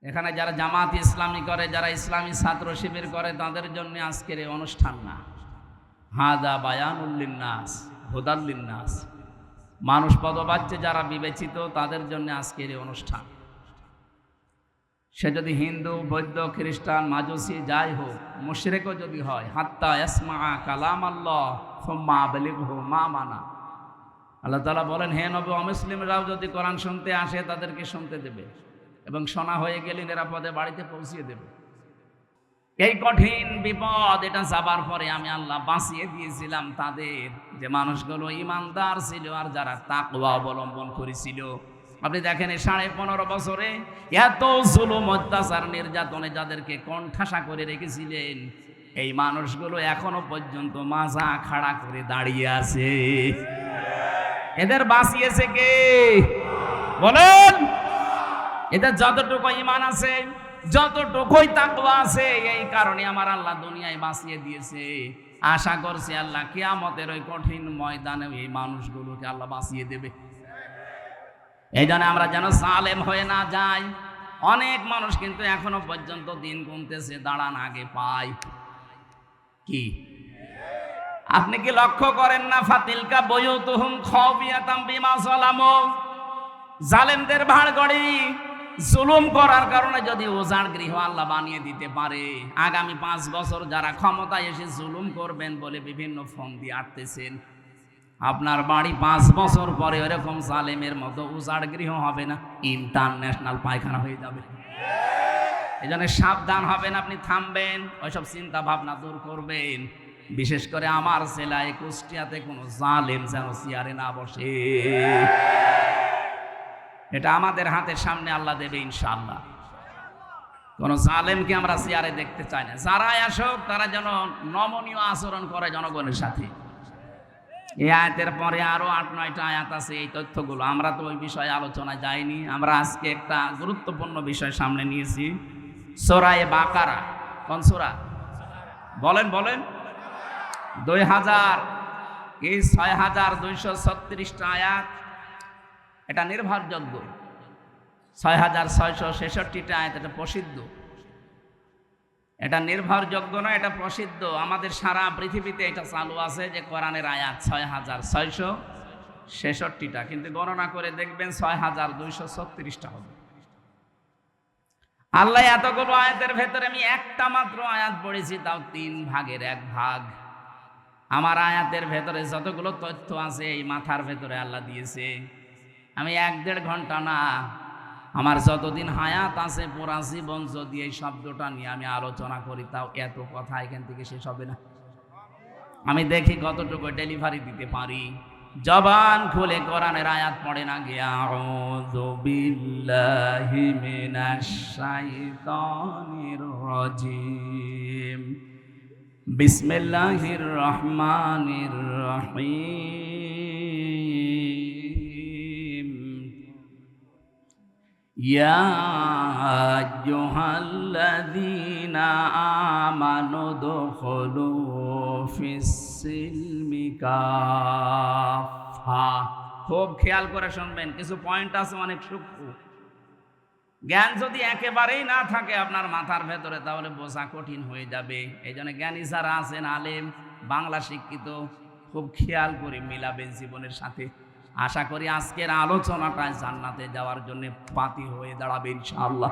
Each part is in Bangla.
এখানে যারা জামাত ইসলামী করে, যারা ইসলামী ছাত্র শিবির করে, তাদের জন্য আজকের এই অনুষ্ঠান না। হাদা বায়ানুল লিন্নাস হুদাল লিন্নাস, মানুষ পদবাচ্যে যারা বিবেচিত তাদের জন্য আজকের এই অনুষ্ঠান। সে যদি হিন্দু, বৌদ্ধ, খ্রিস্টান, মাজুসি যাই হোক, মুশরিকও যদি হয়, হাত্তা ইয়াসমা কালাম আল্লাহ সুম্মা আবলিগহু মা মানা। আল্লাহ তাআলা বলেন, হে নবী, অমুসলিমরাও যদি কোরআন শুনতে আসে তাদেরকে শুনতে দেবে এবং শোনা হয়ে গেলে নিরাপদে বাড়িতে পৌঁছিয়ে দেবে। এই কঠিন বিপদ এটা যাবার পরে আমি আল্লাহ বাঁচিয়ে দিয়েছিলাম তাদের, যে মানুষগুলো ইমানদার ছিল আর যারা তাকওয়া অবলম্বন করেছিল। আপনি দেখেন, 15.5 বছরে এত জুলুম, অত্যাচার, নির্যাতনে যাদেরকে কণ্ঠাসা করে রেখেছিলেন, এই মানুষগুলো এখনো পর্যন্ত মাজা খাড়া করে দাঁড়িয়ে আছে। এদের বাঁচিয়েছে কে বলেন? এদের যতটুকু ঈমান আছে, যতটুকুই তাকওয়া আছে, এই কারণে আমার আল্লাহ দুনিয়ায় বাঁচিয়ে দিয়েছে। আশা করছি আল্লাহ কিয়ামতের ওই কঠিন ময়দানে এই মানুষগুলোকে আল্লাহ বাঁচিয়ে দেবে। এই জন্য আমরা যেন জালেম হয়ে না যাই। অনেক মানুষ কিন্তু এখনো পর্যন্ত দিন গুনতেছে, দাঁড়ান আগে পাই। কি আপনি কি লক্ষ্য করেন না? ফাতিলকা বুয়ুতুহুম খাওফিয়াতাম বিমা যালামু, জালেমদের ভাড়গড়ি জুলুম করার কারণে যদি উজাড় গৃহ আল্লাহ বানিয়ে দিতে পারে, আগামী 5 বছর যারা ক্ষমতায় এসে জুলুম করবেন বলে বিভিন্ন ফোন দিয়ে আটতেছেন, আপনার বাড়ি 5 বছর পরে এরকম জালেমের মতো উজাড় গৃহ হবে না, ইন্টারন্যাশনাল পায়খানা হয়ে যাবে। এই জন্য সাবধান হবেন, আপনি থামবেন, ওইসব চিন্তা ভাবনা দূর করবেন। বিশেষ করে আমার জেলায় কুষ্টিয়াতে কোনো জালেম যেন চেয়ারে না বসে। এটা আমাদের হাতের সামনে আল্লাহ দেবে ইনশাআল্লাহ। কোন জালেমকে আমরা চেয়ারে দেখতে চাই না। যারাই আসুক তারা যেন নমনীয় আচরণ করে জনগণের সাথে। এই আয়াতের পরে আরো 8-9টা আয়াত আছে। এই তথ্যগুলো আমরা তো ওই বিষয়ে আলোচনা যাইনি। আমরা আজকে একটা গুরুত্বপূর্ণ বিষয় সামনে নিয়েছি, সূরা বাকারা। কোন সূরা বলেন? 6236টা আয়াত। এটা নির্ভরযোগ্য। 6666টা আয়াত, এটা প্রসিদ্ধ। এটা নির্ভরযোগ্য না, এটা প্রসিদ্ধ। আমাদের সারা পৃথিবীতে এটা চালু আছে যে কোরআনের আয়াত 6666টা, কিন্তু গণনা করে দেখবেন 6236টা হবে। আল্লাহ এতগুলো আয়াতের ভেতরে আমি একটা মাত্র আয়াত পড়েছি, তাও 3 ভাগের 1 ভাগ। আমার আয়াতের ভেতরে যতগুলো তথ্য আছে এই মাথার ভেতরে আল্লাহ দিয়েছে। আমি 1-1.5 ঘন্টা না, আমার যতদিন হায়াত আছে পুরা জীবন যদি এই শব্দটা নিয়ে আমি আলোচনা করি, তাও এত কথা এখান থেকে শেষ হবে না। আমি দেখি কতটুকু ডেলিভারি দিতে পারি। জবান খুলে কোরআনের আয়াত পড়ে না গিয়া, আউযু বিল্লাহি মিনাশ শাইতানির রাজিম, বিসমিল্লাহির রহমানির রহিম, ইয়া আইয়ুহাল্লাযীনা আমানু দুখুলু ফিস-সিলমি কাফা। খুব খেয়াল করে শুনবেন, কিছু পয়েন্ট আছে অনেক সূক্ষ্ম। জ্ঞান যদি একেবারেই না থাকে আপনার মাথার ভেতরে, তাহলে বোঝা কঠিন হয়ে যাবে। এই জন্য জ্ঞানী যারা আছেন, আলেম, বাংলা শিক্ষিত, খুব খেয়াল করে মিলাবেন জীবনের সাথে। আশা করি আজকের আলোচনাটায় জান্নাতে যাওয়ার জন্য পাতি হয়ে দাঁড়াবে ইনশাআল্লাহ।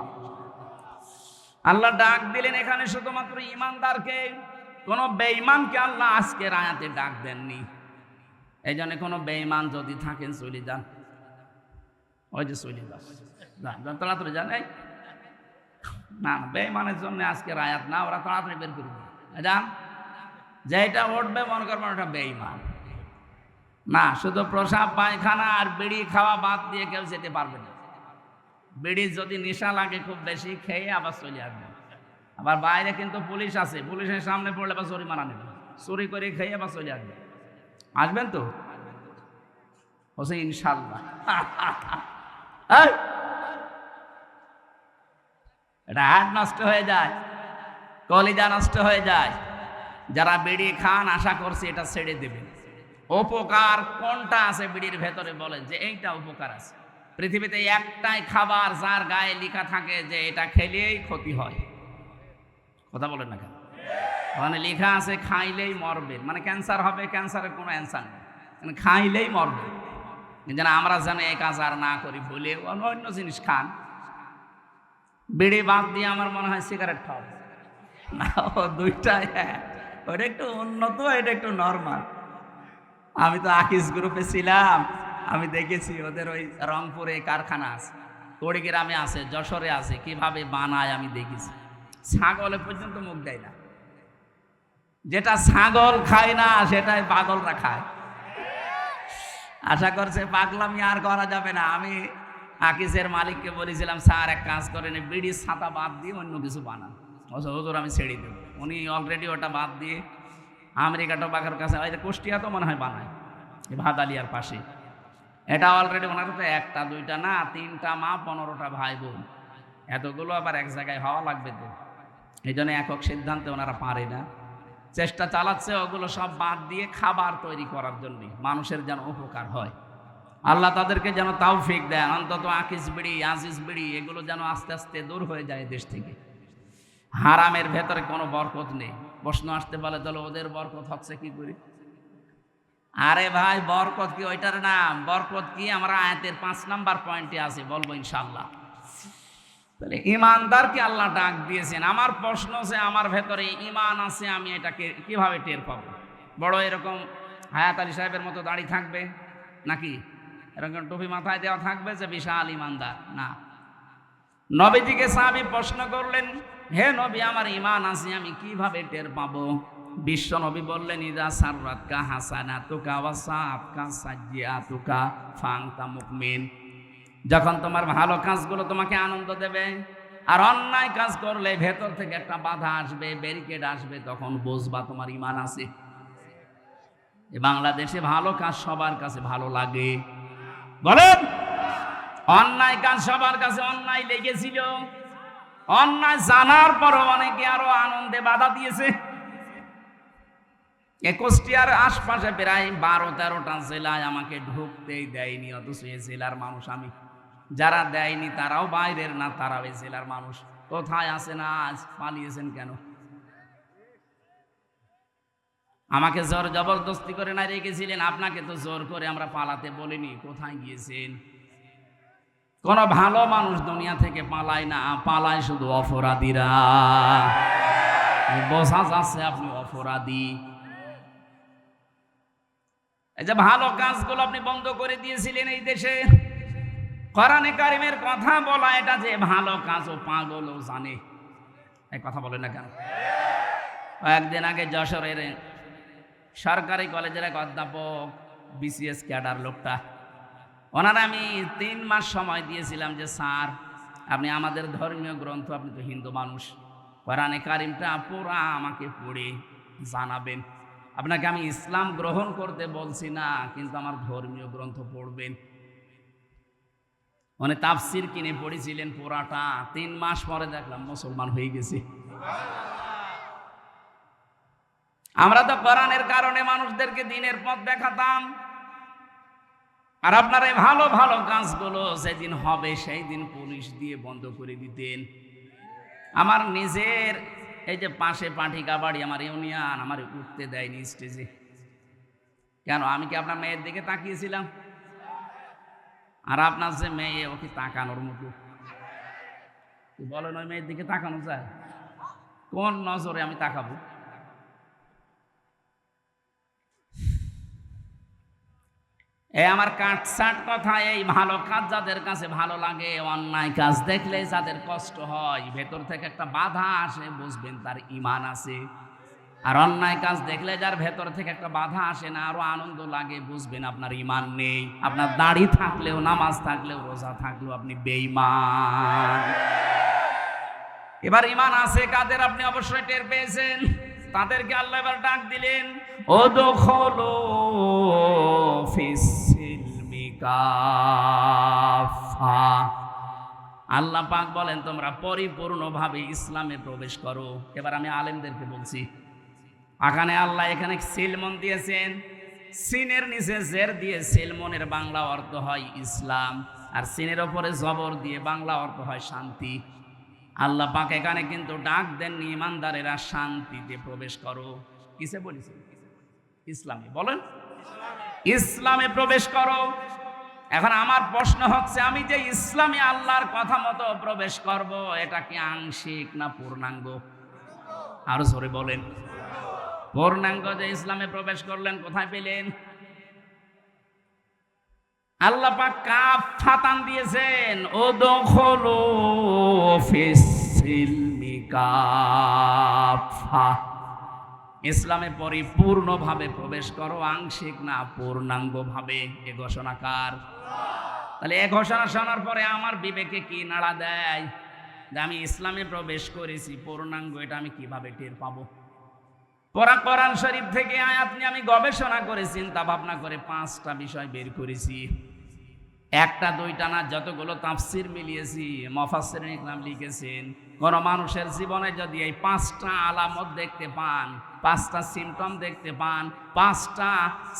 আল্লাহ ডাক দিলেন এখানে শুধুমাত্র ইমানদারকে, কোনো বেঈমানকে আল্লাহ আজকের আয়াতে ডাক দেননি। এই জন্য কোনো বেঈমান যদি থাকেন চলে যান, ওই যে চলে যান, তাড়াতাড়ি যান। এই না, বেঈমানের জন্য আজকের আয়াত না, ওরা তাড়াতাড়ি বের করে দেবে। যান, যেটা উঠবে মনে করবেন ওটা বেঈমান না। শুধু প্রসাব, পায়খানা আর বিড়ি খাওয়া বাদ দিয়ে কেউ যেতে পারবে না। বিড়ি যদি নেশা লাগে খুব বেশি, খেয়ে আবার চলে আসবে। আবার বাইরে কিন্তু পুলিশ আছে, পুলিশের সামনে পড়লে আবার জরিমানা নেবে। চুরি করে খেয়ে আবার চলে আসবে। আসবেন তো? বলছে ইনশাল্লাহ। এটা হার্ট নষ্ট হয়ে যায়, কলিজা নষ্ট হয়ে যায়। যারা বিড়ি খান আশা করছি এটা ছেড়ে দেবেন। উপকার কোনটা আছে বিড়ির ভেতরে বলেন যে এইটা উপকার আছে, পৃথিবীতে একটাই খাবার যার গায়ে লেখা থাকে যে এটা খেলেই ক্ষতি হয়। কথা বলেন না কেন? ওখানে লেখা আছে খাইলেই মরবে, মানে ক্যান্সার হবে, ক্যান্সারের কোনো অ্যান্সার নেই, মানে খাইলেই মরবে। যেন আমরা যেন এই কাজ আর না করি বলে অন্য জিনিস খান। বিড়ি বাদ দিয়ে আমার মনে হয় সিগারেট খাওয়া না, ও দুইটাই ওটা একটু উন্নত, এটা একটু নর্মাল। আমি তো আকিস গ্রুপে ছিলাম, আমি দেখেছি ওদের ওই রংপুরে কারখানা আছে, কুড়িগ্রামে আছে, যশোরে আছে, কিভাবে বানায় আমি দেখেছি। ছাগলে পর্যন্ত মুখ দেয় না, যেটা ছাগল খায় না সেটাই পাগলরা খায়। আশা করছে পাগলামি আর করা যাবে না। আমি আকিসের মালিককে বলেছিলাম, স্যার এক কাজ করেন, বিড়ির ছাতা বাদ দিয়ে অন্য কিছু বানান। হুজুর আমি ছেড়ে দেব। উনি অলরেডি ওটা বাদ দিয়ে আমেরিকা টোবাকোর কাছে, ওই কুষ্টিয়া তো মনে হয় বানায়, ভাদালিয়ার পাশে, এটা অলরেডি ওনার তো একটা দুইটা না, 3টা মা 15টা ভাই বোন, এতগুলো আবার এক জায়গায় হওয়া লাগবে তো, এই জন্য একক সিদ্ধান্তে ওনারা পারে না। চেষ্টা চালাচ্ছে ওগুলো সব বাদ দিয়ে খাবার তৈরি করার জন্য, মানুষের যেন উপকার হয়। আল্লাহ তাদেরকে যেন তৌফিক দেন, অন্তত আকিস বিড়ি, আজিজ বিড়ি এগুলো যেন আস্তে আস্তে দূর হয়ে যায় দেশ থেকে। হারামের ভেতরে কোনো বরকত নেই। প্রশ্ন আসতে পারে, তাহলে ওদের বরকত হচ্ছে কি করে? আরে ভাই, বরকত কি ওইটার নাম? বরকত কি আমরা আয়াতের 5 নাম্বার পয়েন্টে আছে, বলবো ইনশাআল্লাহ। তাহলে ইমানদারকে আল্লাহ ডাক দিয়েছেন। আমার প্রশ্ন যে আমার ভেতরে ইমান আছে, আমি এটাকে কিভাবে টের পাবো? বড় এরকম হায়াত আলী সাহেবের মতো দাড়ি থাকবে নাকি এরকম টুপি মাথায় দেওয়া থাকবে যে বিশাল ইমানদার? না। নবীজিকে সাহাবী প্রশ্ন করলেন, হে নবী, আমার ইমান আছে, আমি কিভাবে টের পাবো? বিশ্ব নবী বললেন, ইদা সাররাতকা হাসানাতুকা ওয়া সাআতকা সাইয়্যাতুকা ফাআনতা মুমিন। যখন তোমার ভালো কাজগুলো তোমাকে আনন্দ দেবে, আর অন্যায় কাজ করলে ভেতর থেকে একটা বাধা আসবে, ব্যারিকেড আসবে, তখন বুঝবা তোমার ইমান আছে। বাংলাদেশে ভালো কাজ সবার কাছে ভালো লাগে, বলেন? অন্যায় কাজ সবার কাছে অন্যায় লেগেছিল। অন্যায় জানার পরও অনেকে আরো আনন্দে বাধা দিয়েছে। কুষ্টিয়ার আশপাশে প্রায় 12-13টা জেলায় আমাকে ঢুকতেই দেয়নি, অথচ এই জেলার মানুষ আমি। যারা দেয়নি তারাও বাইরের না, তারাও এই জেলার মানুষ। কোথায় আছেন আজ? পালিয়েছেন কেন? আমাকে জোর জবরদস্তি করে না রেখেছিলেন, আপনাকে তো জোর করে আমরা পালাতে বলিনি। কোথায় গিয়েছেন? কোন ভালো মানুষ দুনিয়া থেকে পালায় না, পালায় শুধু অপরাধীরা। বোঝা যাচ্ছে আপনি অপরাধী। এই যে ভালো কাজগুলো আপনি বন্ধ করে দিয়েছিলেন এই দেশে, কোরআনে কারিমের কথা বলা এটা যে ভালো কাজ, ও পাগলও জানে। এই কথা বলেন না কেন? কয়েকদিন আগে যশোরের সরকারি কলেজের এক অধ্যাপক, বিসিএস ক্যাডার লোকটা, ওনারা আমি 3 মাস সময় দিয়েছিলাম যে স্যার আপনি আমাদের ধর্মীয় গ্রন্থ, আপনি তো হিন্দু মানুষ, কোরআনে কারিমটা পুরা আমাকে পড়ে জানাবেন। আপনাকে আমি ইসলাম গ্রহণ করতে বলছি না, কিন্তু আমার ধর্মীয় গ্রন্থ পড়বেন। উনি তাফসির কিনে পড়েছিলেন পুরাটা। 3 মাস পরে দেখলাম মুসলমান হয়ে গেছে। আমরা তো কোরআনের কারণে মানুষদেরকে দ্বীনের পথ দেখাতাম, আর আপনারা এই ভালো ভালো কাজগুলো যেদিন হবে সেই দিন পুলিশ দিয়ে বন্ধ করে দিতেন। আমার নিজের এই যে পাশে পাঠিকা বাড়ি, আমার ইউনিয়ন, আমার উঠতে দেয়নি স্টেজে। কেন? আমি কি আপনার মেয়ের দিকে তাকিয়েছিলাম? আর আপনার যে মেয়ে, ওকে তাকানোর মতো বলেন? ওই মেয়ের দিকে তাকানো যায়? কোন নজরে আমি তাকাবো? এই আমার কাটসাট কথা, এই ভালো কাজ যাদের কাছে ভালো লাগে, অন্যায় কাজ দেখলে যাদের কষ্ট হয়, ভেতর থেকে একটা বাধা আসে, বুঝবেন তার ইমান আছে। আর অন্যায় কাজ দেখলে যার ভেতর থেকে একটা বাধা আসে না, আরো আনন্দ লাগে, বুঝবেন আপনার ইমান নেই। আপনার দাড়ি থাকলেও, নামাজ থাকলেও, রোজা থাকলেও আপনি বেঈমান। এবার ইমান আছে কাদের আপনি অবশ্যই টের পেয়েছেন। তাদেরকে আল্লাহ এবার ডাক দিলেন, উদখুলু ফিস-সিলমি কাফা। আল্লাহ পাক বলেন তোমরা পরিপূর্ণভাবে ইসলামে প্রবেশ করো। এবার আমি আলেমদেরকে বলছি, এখানে আল্লাহ এখানে সিলমন দিয়েছেন, সিনের নিচে জের দিয়ে সিলমনের বাংলা অর্থ হয় ইসলাম। আর সিনের ওপরে জবর দিয়ে বাংলা অর্থ হয় শান্তি। আল্লাহ পাক এখানে কিন্তু ডাক দেননি ইমানদারেরা শান্তিতে প্রবেশ করো, কিসে বলেছেন? ইসলামে। বলেন ইসলামে প্রবেশ করো। এখন আমার প্রশ্ন হচ্ছে, আমি যে ইসলামে আল্লাহর কথা মতো প্রবেশ করব, এটা কি আংশিক না পূর্ণাঙ্গ? আরো জোরে বলেন। পূর্ণাঙ্গ যে ইসলামে প্রবেশ করলেন, কোথায় পেলেন? আল্লাহ পাক কাফাতান দিয়েছেন, উদখুলু ফিস-সিলমি কাফা। ইসলামে পরিপূর্ণভাবে প্রবেশ করো, আংশিক না পূর্ণাঙ্গভাবে। এ ঘোষণাকার। তাহলে এ ঘোষণা শোনার পরে আমার বিবেকে কি নাড়া দেয় যে আমি ইসলামে প্রবেশ করেছি পূর্ণাঙ্গ, এটা আমি কিভাবে টের পাবো? কোরআন শরীফ থেকে আয়াত নিয়ে আমি গবেষণা করে চিন্তা ভাবনা করে 5টা বিষয় বের করেছি। একটা দুইটা না, যতগুলো তাফসির মিলিয়েছি, মুফাসসিরিন ইকরাম লিখেছেন, কোন মানুষের জীবনে যদি এই 5টা আলামত দেখতে পান, 5টা সিমটম দেখতে পান, 5টা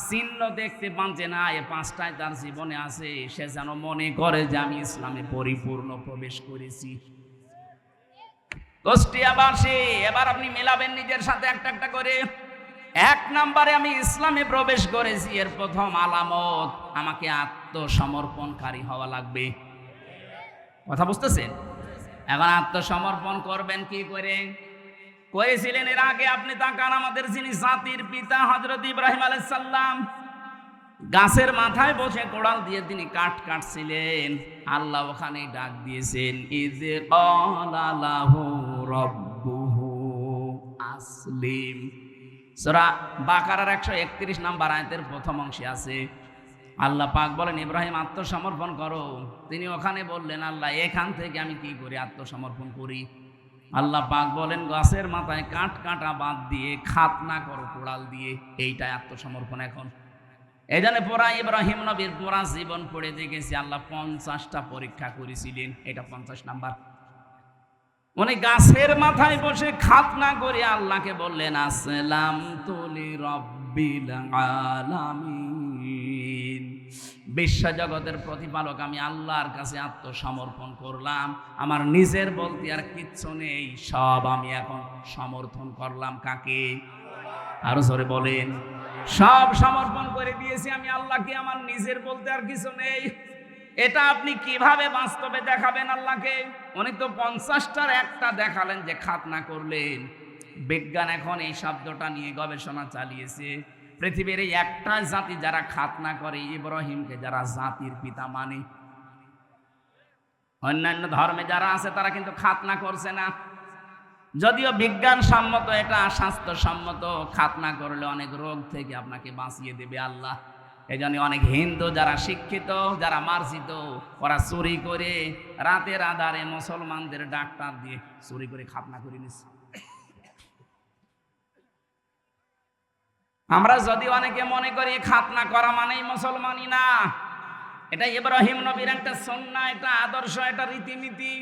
চিহ্ন দেখতে পান যে না এই 5টাই তার জীবনে আছে, সে যেন মনে করে যে আমি ইসলামে পরিপূর্ণ প্রবেশ করেছি। কুষ্টিয়াবাসী, এবার আপনি মেলাবেন নিজের সাথে একটা একটা করে। 1 নম্বরে আমি ইসলামে প্রবেশ করেছি, এর প্রথম আলামত আমাকে আত্মসমর্পণকারী হওয়া লাগবে। কথা বুঝতেছেন? এখন আত্মসমর্পণ করবেন কি করে? করেছিলেন এর আগে আপনি তাকান, আমাদের যিনি জাতির পিতা হযরত ইব্রাহিম আলাইহিস সালাম, গাছের মাথায় বসে কোড়াল দিয়ে তিনি কাঠ কাটছিলেন। আল্লাহ ওখানেই ডাক দিয়েছেন, ইযে ক্বালা লাহু রাব্বুহু আসলিম। সূরা বাকারার 131 নম্বর আয়াতের প্রথম অংশে আছে, আল্লাহ পাক বলেন ইব্রাহিম আত্মসমর্পণ করো। তিনি ওখানে বললেন, আল্লাহ এখান থেকে আমি কি করে আত্মসমর্পণ করি? আল্লাহ পাক বলেন, গাছের মাথায় কাঠ কাটা বাদ দিয়ে খাতনা করো কোড়াল দিয়ে, এইটাই আত্মসমর্পণ। এখন এই জন্য পুরা ইব্রাহিম নবীর পুরা জীবন পড়ে দেখেছি, আল্লাহ 50টা পরীক্ষা করেছিলেন, এটা 50 নাম্বার। উনি গাছের মাথায় বসে খাতনা করে আল্লাহকে বললেন, আসলামতু লিরাব্বিল আলামিন, বিশ্ব জগতের প্রতিপালক আমি আল্লাহর কাছে আত্মসমর্পণ করলাম, আমার নিজের বলতে আর কিচ্ছু নেই, সব আমি এখন সমর্থন করলাম। কাকে? আরো জোরে বলেন। সব সমর্পণ করে দিয়েছি আমি আল্লাহকে, আমার নিজের বলতে আর কিছু নেই। এটা আপনি কিভাবে বাস্তবে দেখাবেন আল্লাহকে? উনি তো 50টার একটা দেখালেন যে খাতনা করলেন। বিজ্ঞান এখন এই শব্দটা নিয়ে গবেষণা চালিয়েছে। পৃথিবীর এই একটা জাতি যারা খাতনা করে, ইব্রাহিমকে যারা জাতির পিতা মানে। অন্যান্য ধর্মে যারা আছে তারা কিন্তু খাতনা করছে না, যদিও বিজ্ঞানসম্মত, এটা স্বাস্থ্যসম্মত। খাতনা করলে অনেক রোগ থেকে আপনাকে বাঁচিয়ে দেবে আল্লাহ। এই জন্য অনেক হিন্দু যারা শিক্ষিত, যারা মার্জিত, ওরা চুরি করে রাতের আধারে মুসলমানদের ডাক্তার দিয়ে চুরি করে খাতনা করে নিচ্ছে। আমরা যদি অনেকে মনে করি খাতনা করা মানেই মুসলমানই না, এটা ইব্রাহিম নবীর একটা সুন্নাহ, এটা আদর্শ, এটা রীতিনীতি।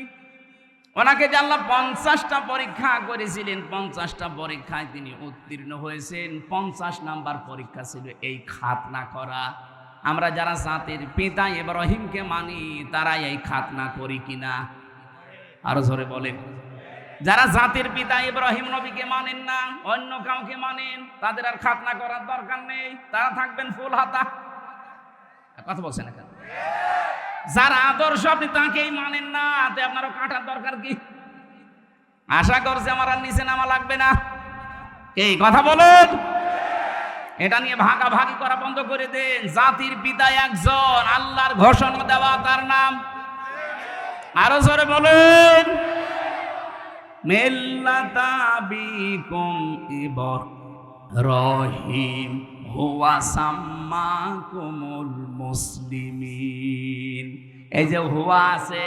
ওনাকে যে আল্লাহ 50টা পরীক্ষা করেছিলেন, 50টা পরীক্ষায় তিনি উত্তীর্ণ হয়েছেন। 50 নাম্বার পরীক্ষা ছিল এই খাতনা করা। আমরা যারা জাতির পিতা ইব্রাহিমকে মানি, তারা এই খাতনা করি কিনা? আরো জোরে বলেন। যারা জাতির পিতা ইব্রাহিম নবীকে মানেন না, অন্য কাউকে মানেন, তাদের আর খাতনা করার দরকার নেই, তারা থাকবেন ফুল হাতা। কথা বলছেন না কেন? যার আদর্শ আপনি তাকেই মানেন না, তো আপনারও কাটার দরকার কি? আশা করছে আমার আর নিচে নামা লাগবে না। এই কথা বলুন। এটা নিয়ে ভাগাভাগি করা বন্ধ করে দেন। জাতির পিতা একজন, আল্লাহর ঘোষণা দেওয়া, তার নাম। আরো জোরে বলুন। মিল্লাতা বিকুম ইব্রাহিম হুয়া সাম্মাকুমুল মুসলিমিন। এই যে হুয়া আছে,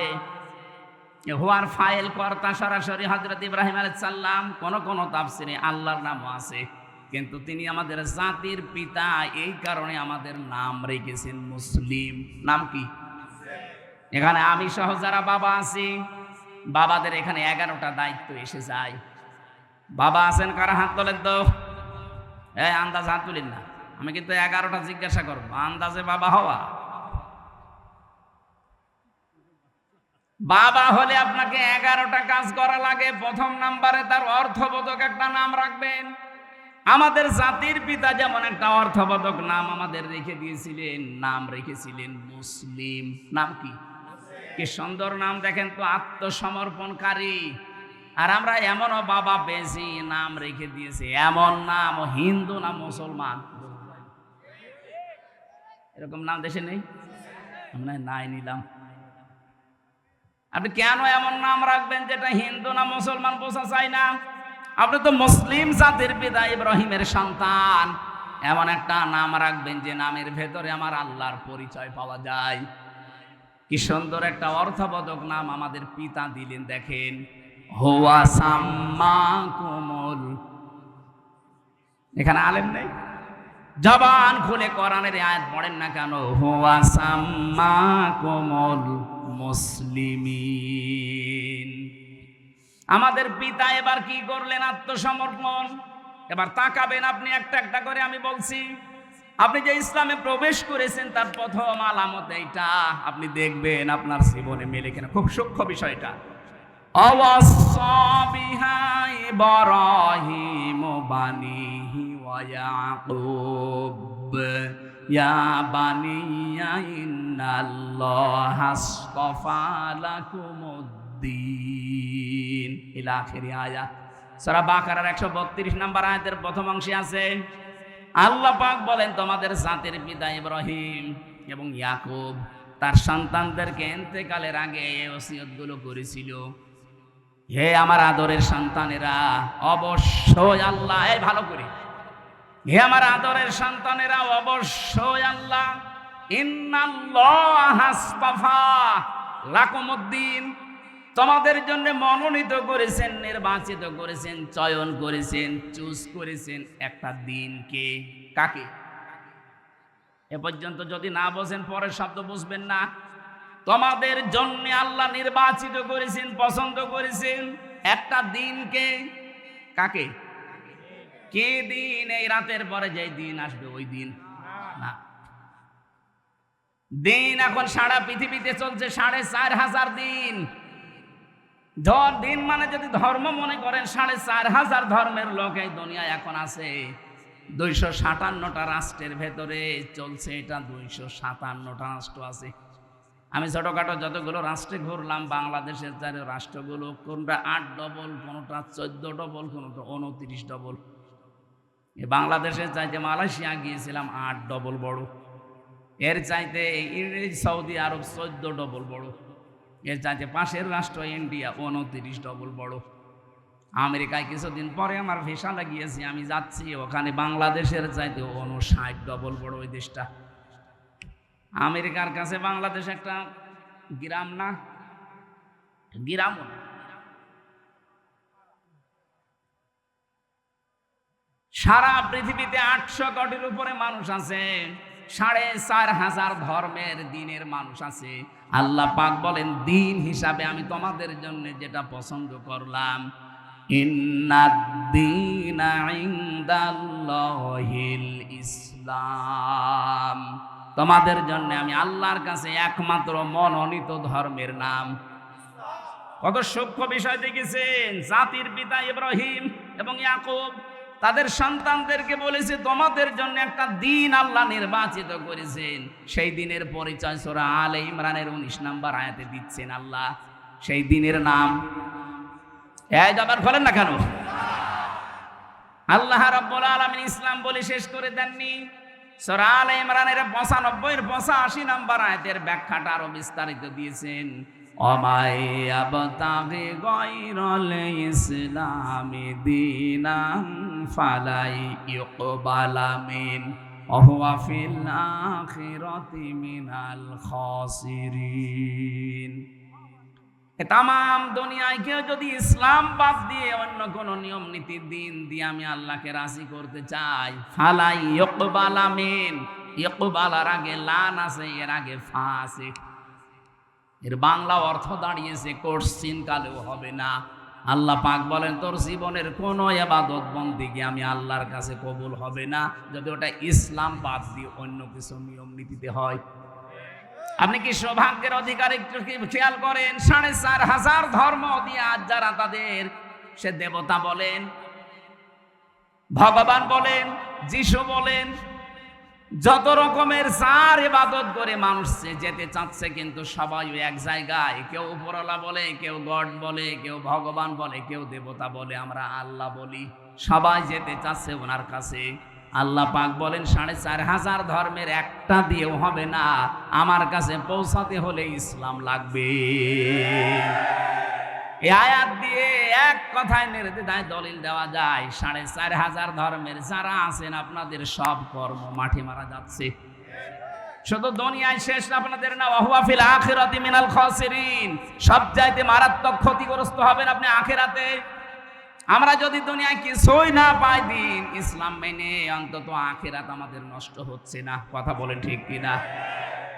হুয়ার ফাইল কর্তা সরাসরি হযরত ইব্রাহিম আলাইহিস সালাম। কোন কোন তাফসিরে আল্লাহর নামও আছে, কিন্তু তিনি আমাদের জাতির পিতা, এই কারণে আমাদের নাম রেখেছেন মুসলিম। নাম কি? এখানে আমি সহ যারা বাবা আছি, বাবাদের এখানে 11টা দায়িত্ব এসে যায়। বাবা আছেন কারা? হাত তোলেন তো। এই আন্দাজ হাত তুলেন না, আমি কিন্তু 11টা জিজ্ঞাসা করবো। আন্দাজে বাবা হওয়া বাবা হলে আপনাকে 11টা কাজ করা লাগে। প্রথম নাম্বারে তার অর্থবোধক একটা নাম রাখবেন। আমাদের জাতির পিতা যেমন একটা অর্থবোধক নাম আমাদের রেখে দিয়েছিলেন, নাম রেখেছিলেন মুসলিম। নাম কি? কি সুন্দর নাম দেখেন তো, আত্মসমর্পণকারী। আর আমরা এমনও বাবা পেয়েছি, নাম রেখে দিয়েছে এমন নাম, হিন্দু না মুসলমান। এরকম নাম দেশে নেই, আমরা নাই নিলাম। আপনি কেন এমন নাম রাখবেন যেটা হিন্দু না মুসলমান বোঝা যায় না? আপনি তো মুসলিম জাতির পিতা ইব্রাহিমের সন্তান, এমন একটা নাম রাখবেন যে নামের ভেতরে আমার আল্লাহর পরিচয় পাওয়া যায়। কি সুন্দর একটা অর্থবোধক নাম আমাদের পিতা দিলেন। দেখেন, হুয়া সাম্মাকুমুল, এখানে আলেম নেই, জবান খুলে কোরআনের আয়াত পড়েন না কেন? হুয়া সাম্মাকুমুল মুসলিমিন। আমাদের পিতা এবার কি করলেন? আত্মসমর্পণ। এবার তাকাবেন আপনি একটা একটা করে, আমি বলছি। আপনি যে ইসলামে প্রবেশ করেছেন তার প্রথম আলামত এইটা, আপনি দেখবেন আপনার জীবনে মেলে কিনা। খুব সূক্ষ্ম বিষয়টা। আওয়াসা বিহা ইব্রাহিম বানিহি ওয়া ইয়াকুব ইয়া বানিয়া ইন্নাল্লাহা আসতাফা লাকুমুদ্দিন ইলা আখির আয়াত। সূরা বাকারার 132 নম্বর আয়াতের প্রথম অংশে আছে, আল্লাহ পাক বলেন তোমাদের জাতির পিতা ইব্রাহিম এবং ইয়াকুব তার সন্তানদেরকে ইন্তেকালের আগে এই ওসিয়তগুলো করেছিল। হে আমার আদরের সন্তানেরা, অবশ্যই আল্লাহ, এই ভালো করে, হে আমার আদরের সন্তানেরা, অবশ্যই আল্লাহ ইন্নাল্লাহা আসতাফা লাকুমুদ্দিন, তোমাদের জন্য মনোনীত করেছেন, নির্বাচিত করেছেন, চয়ন করেছেন, চুজ করেছেন একটা দিনকে। কাকে? এ পর্যন্ত যদি না বোঝেন পরের শব্দ বুঝবেন না। তোমাদের জন্য আল্লাহ নির্বাচিত করেছেন, পছন্দ করেছেন একটা দিনকে। কাকে? কে দিন? এই রাতের পরে যে দিন আসবে ওই দিন না। দিন এখন সারা পৃথিবীতে চলছে 4,500 দিন। দিন মানে যদি ধর্ম মনে করেন, 4,500 ধর্মের লোক এই দুনিয়ায় এখন আছে। 257টা রাষ্ট্রের ভেতরে চলছে এটা। 257টা রাষ্ট্র আছে। আমি ছোটখাটো যতগুলো রাষ্ট্রে ঘুরলাম, বাংলাদেশের চার রাষ্ট্রগুলো, কোনটা 8 ডবল, কোনটা 14 ডবল, কোনটা 29 ডবল। বাংলাদেশের চাইতে মালয়েশিয়া গিয়েছিলাম 8 ডবল বড়। এর চাইতে সৌদি আরব 14 ডবল বড়। এর চাইতে পাশের রাষ্ট্র ইন্ডিয়া 29 ডবল বড়। আমেরিকায় কিছুদিন পরে আমার ভিসা লাগিয়েছি, আমি যাচ্ছি ওখানে, বাংলাদেশের চাইতে 59 ডবল বড় ওই দেশটা। আমেরিকার কাছে বাংলাদেশ একটা গ্রাম না, গ্রামও না। সারা পৃথিবীতে 800 কোটির উপরে মানুষ আছে, 4,500 ধর্মের দিনের মানুষ আছে। আল্লাহ পাক বলেন দিন হিসাবে আমি তোমাদের জন্য যেটা পছন্দ করলাম, ইন্নাদ-দীনা ইনদাল্লাহিল ইসলাম, তোমাদের জন্য আমি আল্লাহর কাছে একমাত্র মনোনীত ধর্মের নাম। কত সূক্ষ্ম বিষয় দেখেছেন। জাতির পিতা ইব্রাহিম এবং ইয়াকুব তাদের সন্তানদেরকে বলেছে তোমাদের জন্য একটা দিন আল্লাহ নির্বাচিত করেছেন। সেই দিনের পরিচয় সূরা আলে ইমরানের 19 নম্বর আয়াতে দিচ্ছেন আল্লাহ। সেই দিনের নাম, এই জবান খোলেন না কেন? আল্লাহ রাব্বুল আলামিন ইসলাম বলে শেষ করে দেননি। সূরা আলে ইমরানের 95 এর 85 নম্বর আয়াতের ব্যাখ্যাটা আরো বিস্তারিত দিয়েছেন। ওমাই আবতাগি গায়রাল ইসলামি দীনান ফালাই ইউকবালা মিন ওয়া হুয়া ফিল আখিরাতি মিনাল খাসিরিন। তামাম দুনিয়ায় কেউ যদি ইসলাম বাদ দিয়ে অন্য কোন নিয়ম নীতি দিন দিয়ে আমি আল্লাহকে রাজি করতে চাই, ফালাই ইউকবালা মিন, ইউকবালার আগে লান আছে, এর আগে ফা আছে। এর বাংলা অর্থ দাঁড়িয়েছে কোশ্চিন কালেও হবে না। আল্লাহ পাক বলেন তোর জীবনের কোনো ইবাদত বন্দেগী আমি আল্লাহর কাছে কবুল হবে না যদি ওটা ইসলাম বাদ দিয়ে অন্য কিছু নিয়ম নীতিতে হয়। আপনি কি সৌভাগ্যের অধিকারী কি খেয়াল করেন? ৪,৫০০ ধর্ম দিয়ে আজ যারা তাদের সে দেবতা বলেন, ভগবান বলেন, যিশু বলেন, যত রকমের যার ইবাদত করে মানুষ যেতে চাচ্ছে, কিন্তু সবাই এক জায়গায়। কেউ উপরওয়ালা বলে, কেউ গড বলে, কেউ ভগবান বলে, কেউ দেবতা বলে, আমরা আল্লাহ বলি। সবাই যেতে চাচ্ছে ওনার কাছে। আল্লাহ পাক বলেন ৪,৫০০ ধর্মের একটা দিয়েও হবে না, আমার কাছে পৌঁছাতে হলে ইসলাম লাগবে। এই আয়াত দিয়ে এক কথায় নির্দ্বিধায় দলিল দেওয়া যায় ৪,৫০০ ধর্মের যারা আছেন আপনাদের সব কর্ম মাঠে মারা যাচ্ছে। শুধু দুনিয়ায় শেষ আপনাদের না, ওয়া হুয়া ফিল আখিরাতি মিনাল খাসিরিন, সব চাইতে মারাত্মক ক্ষতিগ্রস্ত হবেন আপনি আখিরাতে। আমরা যদি দুনিয়ায় কিছুই না পাই দিন ইসলাম মেনে, অন্তত আখিরাত আমাদের নষ্ট হচ্ছে না। কথা বলেন ঠিক কিনা?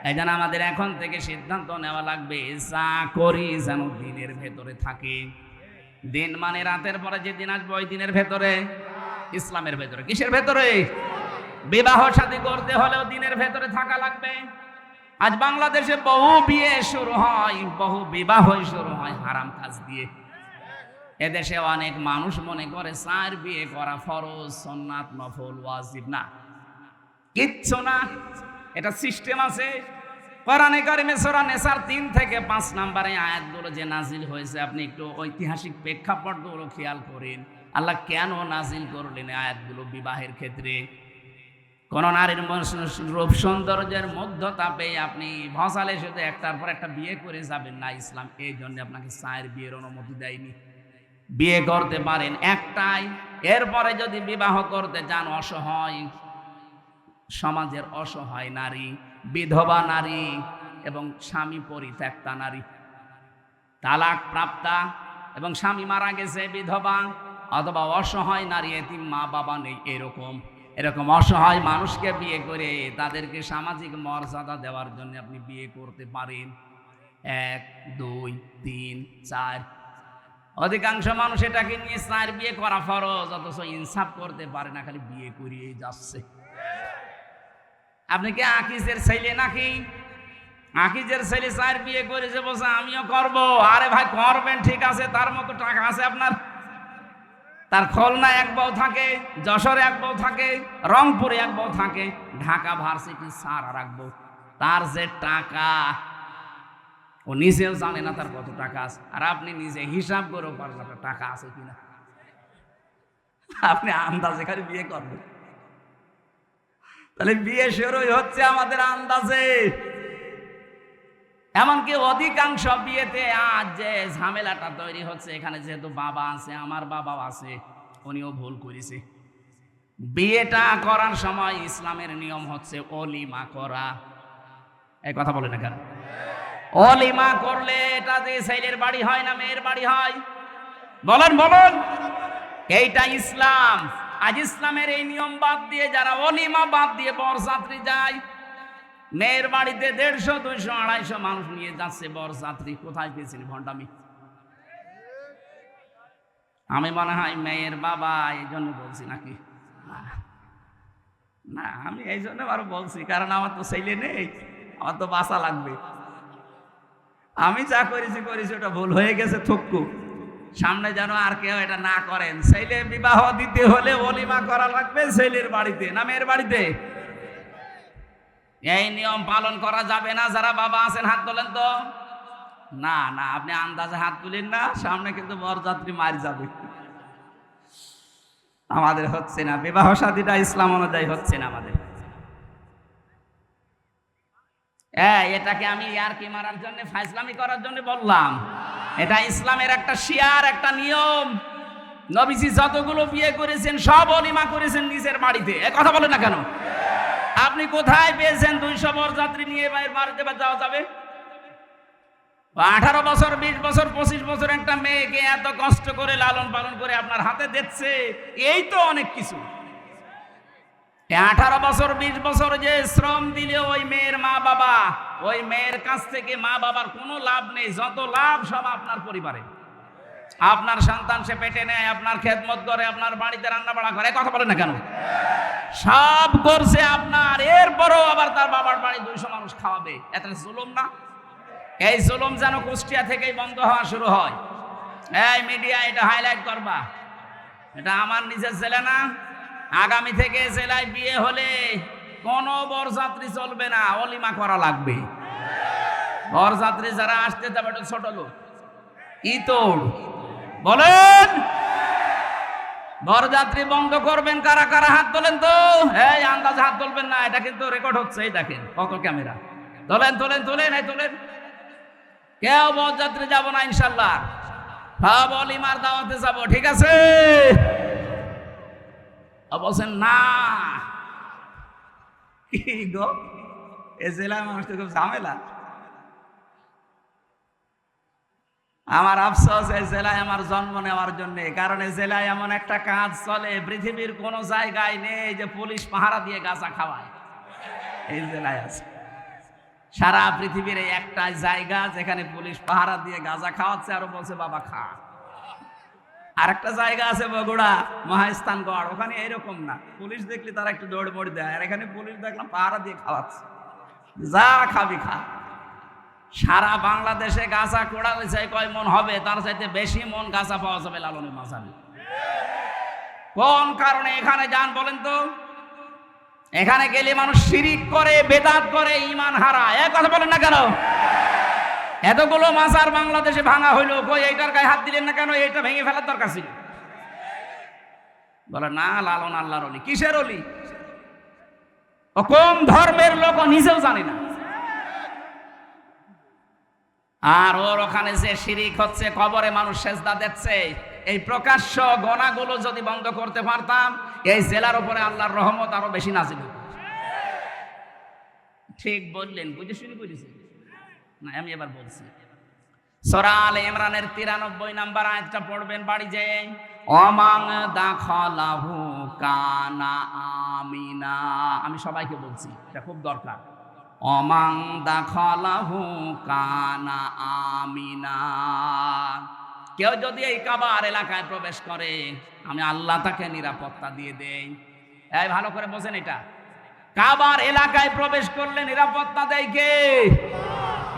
এই জন্য আমাদের এখন থেকে সিদ্ধান্ত নেওয়া লাগবে, যা করি যেন দিনের ভেতরে থাকে। দিন মানে রাতের পরে যে দিন আসবে ওই দিনের ভেতরে, ইসলামের ভেতরে। কিসের ভেতরে? বিবাহ শাদী করতে হলেও দিনের ভেতরে থাকা লাগবে। আজ বাংলাদেশে বহু বিয়ে শুরু হয়, বহু বিবাহ শুরু হয় হারাম কাজ দিয়ে। এদেশে অনেক মানুষ মনে করে ৪ বিয়ে করা ফরজ, সুন্নাত, নফল, ওয়াজিব। না, কিচ্ছু না। এটা সিস্টেম আছে। কোরআনে কারিমে সূরা নিসার ৩ থেকে ৫ নম্বরে আয়াতগুলো যে নাজিল হয়েছে, আপনি একটু ঐতিহাসিক প্রেক্ষাপটগুলো খেয়াল করেন। আল্লাহ কেন নাজিল করলেন আয়াতগুলো বিবাহের ক্ষেত্রে? কোন নারীর রূপ সৌন্দর্যের মধ্যতা পেয়ে আপনি ভসালে শুধু একটার পর একটা বিয়ে করে যাবেন না। ইসলাম এই জন্য আপনাকে ৪ বিয়ের অনুমতি দেয়নি। বিয়ে করতে পারেন একটাই, এরপরে যদি বিবাহ করতে চান অসহায় সমাজের অসহায় নারী, বিধবা নারী এবং স্বামী পরিত্যক্তা নারী, তালাক প্রাপ্তা এবং স্বামী মারা গেছে বিধবা, অথবা অসহায় নারী, এতিম মা বাবা নেই, এরকম অসহায় মানুষকে বিয়ে করে তাদেরকে সামাজিক মর্যাদা দেওয়ার জন্য আপনি বিয়ে করতে পারেন। ১, ২, ৩, ৪। অধিকাংশ মানুষ এটাকে নিয়ে ৪ বিয়ে করা ফরজ, অথচ ইনসাফ করতে পারে না, খালি বিয়ে করিয়েই যাচ্ছে। আপনি কি আকিজের ছেলে নাকি? আকিজের ছেলে ৪ বিয়ে করেছে, বলছে আমিও করব। আরে ভাই করবেন, ঠিক আছে, তার মতো টাকা আছে আপনার? তার খুলনায় এক বউ থাকে, যশোরে এক বউ থাকে, রংপুরে এক বউ থাকে, ঢাকা ভার্সিটি স্যার আর এক বউ। তার যে টাকা ও নিজেও জানে না তার কত টাকা আছে, আর আপনি নিজে হিসাব করেও পারেন আপনার টাকা আছে কিনা। আপনি আন্দাজে খালি বিয়ে করবেন। তাহলে বিয়ে শুরুই হচ্ছে আমাদের আন্দাজে। এমনকি অধিকাংশ বিয়েতে আজ যে ঝামেলাটা তৈরি হচ্ছে, এখানে যেহেতু বাবা আছে, আমার বাবাও আছে, উনিও ভুল করেছে। বিয়েটা করার সময় ইসলামের নিয়ম হচ্ছে অলিমা করা। এই কথা বলে না কেন? অলিমা করলে এটা যে ছেলের বাড়ি হয় না মেয়ের বাড়ি হয়? বলেন বলেন, এইটা ইসলাম। আজ ইসলামের এই নিয়ম বাদ দিয়ে যারা অলিমা বাদ দিয়ে বরযাত্রী যায়, মেয়ের বাড়িতে ১৫০, ২০০, ২৫০ মানুষ নিয়ে যাচ্ছে বরযাত্রী। কোথায় পেয়েছেন ভণ্ডামি? আমি মনে হয় মেয়ের বাবা এই জন্য বলছি নাকি? না, আমি এই জন্য আরো বলছি, কারণ আমার তো ছেলে নেই, আমার তো বাঁচা লাগবে। আমি যা করেছি ওটা ভুল হয়ে গেছে, থুক্কু। সামনে যেন আর কেউ এটা না করেন। ছেলে বিবাহ দিতে হলে অলিমা করা লাগবে ছেলের বাড়িতে, না মেয়ের বাড়িতে। এই নিয়ম পালন করা যাবে না। যারা বাবা আছেন হাত তোলেন তো। না না, আপনি আন্দাজে হাত তুলেন না, সামনে কিন্তু বরযাত্রী মার যাবে। আমাদের হচ্ছে না, বিবাহ শাদীটা ইসলাম অনুযায়ী হচ্ছে না আমাদের। এটাকে আমি ইয়ারকি মারার জন্য, ফাইজলামি করার জন্য বললাম? এটা ইসলামের একটা শিয়ার, একটা নিয়ম। নবীজি যতগুলো বিয়ে করেছেন সব অলিমা করেছেন নিজের বাড়িতে। এ কথা বলেন না কেন? আপনি কোথায় পেয়েছেন ২০০ বরযাত্রী নিয়ে বাড়িতে যাওয়া যাবে? ১৮ বছর, ২০ বছর, ২৫ বছর একটা মেয়েকে এত কষ্ট করে লালন পালন করে আপনার হাতে দিচ্ছে, এই তো অনেক কিছু। ১৮ বছর, ২০ বছর যে শ্রম দিলে ওই মেয়ের মা বাবা, ওই মেয়ের কাছ থেকে মা বাবার কোনো লাভ নেই। যত লাভ সব আপনার পরিবারে। আপনার সন্তান সে পেটে নেয়, আপনার খেদমত করে, আপনার বাড়িতে রান্না বাড়া করে, কথা বলেন না কেন? সব করছে আপনার, এরপরও আবার তার বাবার বাড়ি 200 মানুষ খাওয়াবে, এত জুলুম না? এই জুলুম যেন কুষ্টিয়া থেকেই বন্ধ হওয়া শুরু হয়। এই মিডিয়া এটা হাইলাইট করবা, এটা আমার নিজের ছেলে না। আগামী থেকে জেলায় বিয়ে হলে কোনো বরযাত্রী চলবে না, অলিমা করা লাগবে। বরযাত্রী যারা আসতে যাবে এটা ছোট লোক, ইতর বলেন। বরযাত্রী বন্ধ করবেন কারা কারা? হাত তোলেন তো। এই আন্দাজ হাত তুলবেন না, এটা কিন্তু রেকর্ড হচ্ছে, এই দেখেন কত ক্যামেরা। তোলেন তোলেন তোলেন, এই তোলেন। কেউ বরযাত্রী যাব না ইনশাল্লাহ, সব অলিমার দাওয়াতে যাব, ঠিক আছে? বলছেন না, কি গো এ জেলায় মানুষ তো খুব ঝামেলা। আমার আফসোস এই জেলায় আমার জন্ম নেওয়ার জন্য, কারণ এই জেলায় এমন একটা কাজ চলে পৃথিবীর কোন জায়গায় নেই যে পুলিশ পাহারা দিয়ে গাঁজা খাওয়ায়, এই জেলায় আছে। সারা পৃথিবীর এই একটা জায়গা যেখানে পুলিশ পাহারা দিয়ে গাঁজা খাওয়াচ্ছে, আরো বলছে বাবা খা। আর একটা জায়গা আছে বগুড়া মহাস্থানগড়, ওখানে এরকম না, পুলিশ দেখলে তারা একটু দৌড় মোড় দেয়, আর এখানে পুলিশ দেখলাম পাহারা দিয়ে খাওয়াচ্ছে, যা খাবি খা। সারা বাংলাদেশে গাঁজা কোড়ালে চাই কয় মন হবে, তার চাইতে বেশি মন গাঁজা পাওয়া যাবে লালনের মাঝারে। কোন কারণে এখানে যান বলেন তো? এখানে গেলে মানুষ শিরিক করে, বেদাত করে, ঈমান হারায়, এক কথা বলেন না কেন? এতগুলো মাজার বাংলাদেশে ভাঙা হইলো, কই এইটার গায়ে হাত দিলেন না কেন? এইটা ভেঙে ফেলার দরকার ছিল। বলে না, লালন আল্লাহর ওলি। কিসের ওলি? ও কোন ধর্মের লোক নিজেও জানে না। আর ওর ওখানে যে শিরিক হচ্ছে, কবরে মানুষ সেজদা দিচ্ছে, এই প্রকাশ্য গোনাগুলো যদি বন্ধ করতে পারতাম, এই জেলার উপরে আল্লাহর রহমত আরো বেশি নাজিল হতো। ঠিক বললেন, বুঝে শুনে বুঝেছি না? আমি এবার বলছি, সূরা আলে ইমরানের 93 নম্বর আয়াতটা পড়বেন বাড়ি যেয়ে। অমাং দাখালাহু কানা আমিনা। আমি সবাইকে বলছি, এটা খুব দরকার। অমাং দাখালাহু কানা আমিনা। কেউ যদি এই কাবার এলাকায় প্রবেশ করে, আমি আল্লাহ তাকে নিরাপত্তা দিয়ে দেই। এই ভালো করে বোঝেন, এটা কাবার এলাকায় প্রবেশ করলে নিরাপত্তা দেয় কে?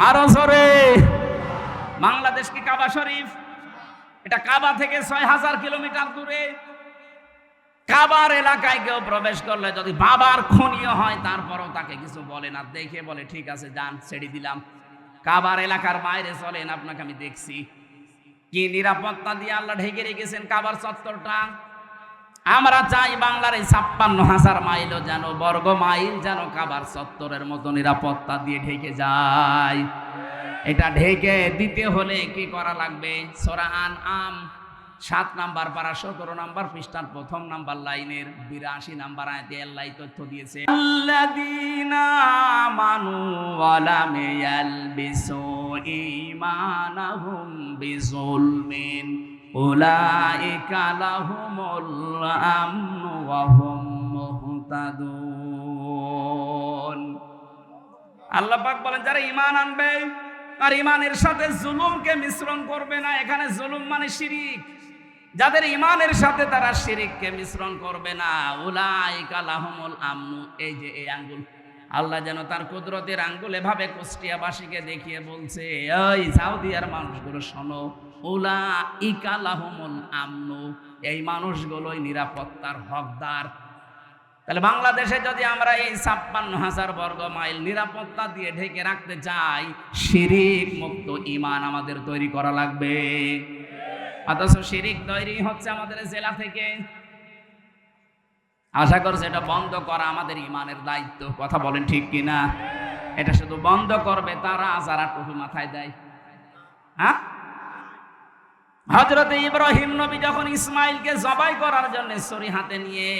আরো জোরে। বাংলাদেশ কি কাবা শরীফ? এটা কাবা থেকে 6000 কিলোমিটার দূরে। কাবার এলাকায় কেউ প্রবেশ করলে যদি বাবার খুনিও হয়, তারপরও তাকে কিছু বলে না, দেখে বলে ঠিক আছে যান, ছেড়ে দিলাম। কাবার এলাকার বাইরে চলেন, আপনাকে আমি দেখছি। কি নিরাপত্তা দিয়ে আল্লাহ ঢেকে রেখেছেন কাবার চত্বরটা। আমরা চাই বাংলার এই 56,000 মাইলও যেন, বর্গ মাইল যেন কাবার চত্বরের মতো নিরাপত্তা দিয়ে ঢেকে যায়। এটা ঢেকে দিতে হলে কি করা লাগবে? সূরা আনআম 7 নাম্বার পারা 17 নাম্বার পৃষ্ঠার 1ম নাম্বার লাইনের 82 নাম্বার আয়াতে আল্লাহ তথ্য দিয়েছে, আল্লাযীনা আমানু ওয়া লাম ইয়ালবিসু ঈমানাহুম বিযুলমিন উলাইকা লাহুমুল আমনু ওয়া হুম মুহতাদুন। আল্লাহ পাক বলেন, যারা ঈমান আনবে আর ঈমানের সাথে জুলুমকে মিশ্রণ করবে না। এখানে জুলুম মানে শিরিক। যাদের ঈমানের সাথে তারা শিরিককে মিশ্রণ করবে না, উলাইকা লাহুমুল আমনু। এই যে এই আঙ্গুল, আল্লাহ যেন তার কুদরতের আঙ্গুল এভাবে কুষ্টিয়াবাসীকে দেখিয়ে বলছে, এই সাউদিয়ার মানুষগুলো শোনো, উলাইকা লাহুমুল আমনু, এই মানুষগুলোই নিরাপত্তার হকদার। তাহলে বাংলাদেশে যদি আমরা এই 56,000 বর্গ মাইল নিরাপত্তা দিয়ে ঢেকে রাখতে চাই, শিরিক মুক্ত ঈমান আমাদের তৈরি করা লাগবে। অথচ শিরিক তৈরি হচ্ছে আমাদের জেলা থেকে। আশা করছি এটা বন্ধ করা আমাদের ঈমানের দায়িত্ব। কথা বলেন ঠিক কিনা? এটা শুধু বন্ধ করবে তারা যারা টুপি মাথায় দেয়। হ্যাঁ, হযরত ইব্রাহিম নবী যখন ইসমাইলকে জবাই করার জন্য ছুরি হাতে নিয়ে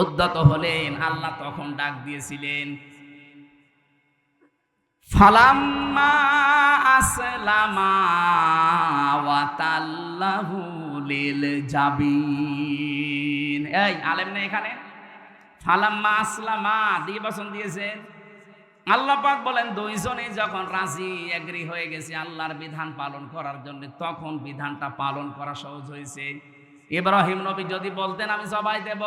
উদ্যত হলেন, আল্লাহ তখন ডাক দিয়েছিলেন, ফালাম্মা আসলামা ওয়া তাল্লাহু লিল জাবিন। এই আলেম না এখানে, ফালাম্মা আসলামা দিয়ে বচন দিয়েছেন, আল্লাহ পাক বলেন দুইজনেই যখন রাজি এগ্রি হয়ে গেছে আল্লাহর বিধান পালন করার জন্য, তখন বিধানটা পালন করা সহজ হয়েছে। ইব্রাহিম নবী যদি বলতেন আমি জবাই দেব,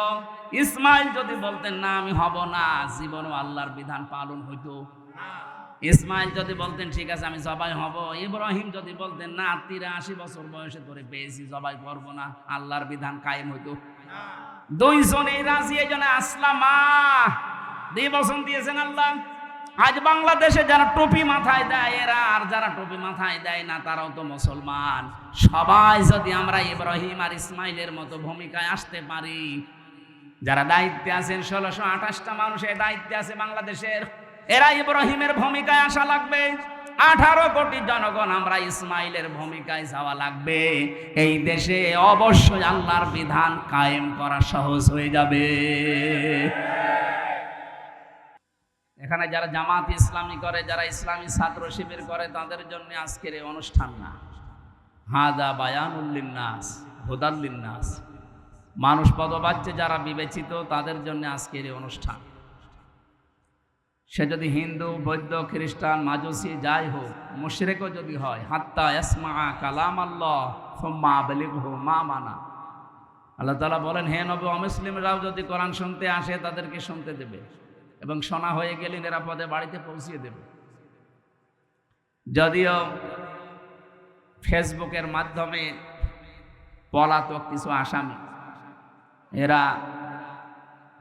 ইসমাইল যদি বলতেন না আমি হব না, জীবনও আল্লাহর বিধান পালন হইতো। ইসমাইল যদি বলতেন ঠিক আছে আমি জবাই হব, ইব্রাহিম যদি বলতেন না 83 বছর বয়সে ধরে পেয়েছি জবাই করব না, আল্লাহর বিধান কায়েম হইতো? দুইজনেই রাজি, এই জন্য আসলামা দিবসন দিয়েছেন আল্লাহ। আজ বাংলাদেশে যারা টুপি মাথায় দেয় এরা, আর যারা টুপি মাথায় দেয় না তারাও তো মুসলমান। সবাই যদি আমরা ইব্রাহিম আর ইসমাইলের মতো ভূমিকায় আসতে পারি, যারা দায়িত্বে আছেন 1628টা মানুষের দায়িত্বে আছে বাংলাদেশের, এরা ইব্রাহিমের ভূমিকায় আসা লাগবে। 18 কোটি জনগণ আমরা ইসমাইলের ভূমিকায় যাওয়া লাগবে। এই দেশে অবশ্যই আল্লাহর বিধান কায়েম করা সহজ হয়ে যাবে। এখানে যারা জামাত ইসলামী করে, যারা ইসলামী ছাত্র শিবির করে, তাদের জন্য আজকের এই অনুষ্ঠান না। হাদা বায়ানুল লিন্নাস হুদাল লিন্নাস, মানুষ পদবাচ্যে যারা বিবেচিত তাদের জন্য আজকের এই অনুষ্ঠান। সে যদি হিন্দু, বৌদ্ধ, খ্রিস্টান, মাজুসি যাই হোক, মুশরিকও যদি হয়, হাত্তা ইয়াসমা কালাম আল্লাহ সুম্মা আবলিগহু মা মানা। আল্লাহ তাআলা বলেন হে নবী, অমুসলিমরাও যদি কোরআন শুনতে আসে তাদেরকে শুনতে দেবে, এবং শোনা হয়ে গেলে নিরাপদে বাড়িতে পৌঁছিয়ে দেবে। যদিও ফেসবুকের মাধ্যমে পলাতক কিছু আসামি, এরা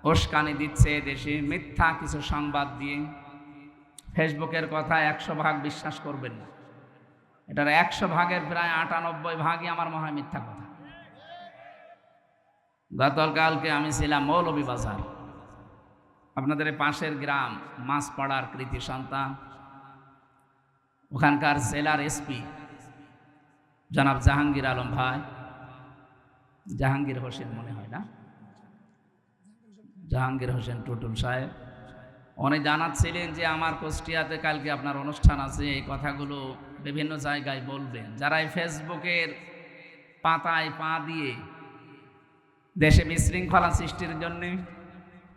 উস্কানি দিচ্ছে দেশে মিথ্যা কিছু সংবাদ দিয়ে। ফেসবুকের কথা 100 ভাগ বিশ্বাস করবেন না, এটার 100 ভাগের প্রায় 98 ভাগই আমার মনে হয় মিথ্যা কথা। গতকালকে আমি ছিলাম মৌলভীবাজার, আপনাদের পাশের গ্রাম মাছপাড়ার কৃতি সন্তান। ওখানকার জেলার এসপি জনাব জাহাঙ্গীর আলম ভাই, জাহাঙ্গীর হোসেন মনে হয় না, জাহাঙ্গীর হোসেন টুটুল সাহেব, উনি জানাচ্ছিলেন যে আমার কুষ্টিয়াতে কালকে আপনার অনুষ্ঠান আছে, এই কথাগুলো বিভিন্ন জায়গায় বলবেন। যারা এই ফেসবুকের পাতায় পা দিয়ে দেশে বিশৃঙ্খলা সৃষ্টির জন্য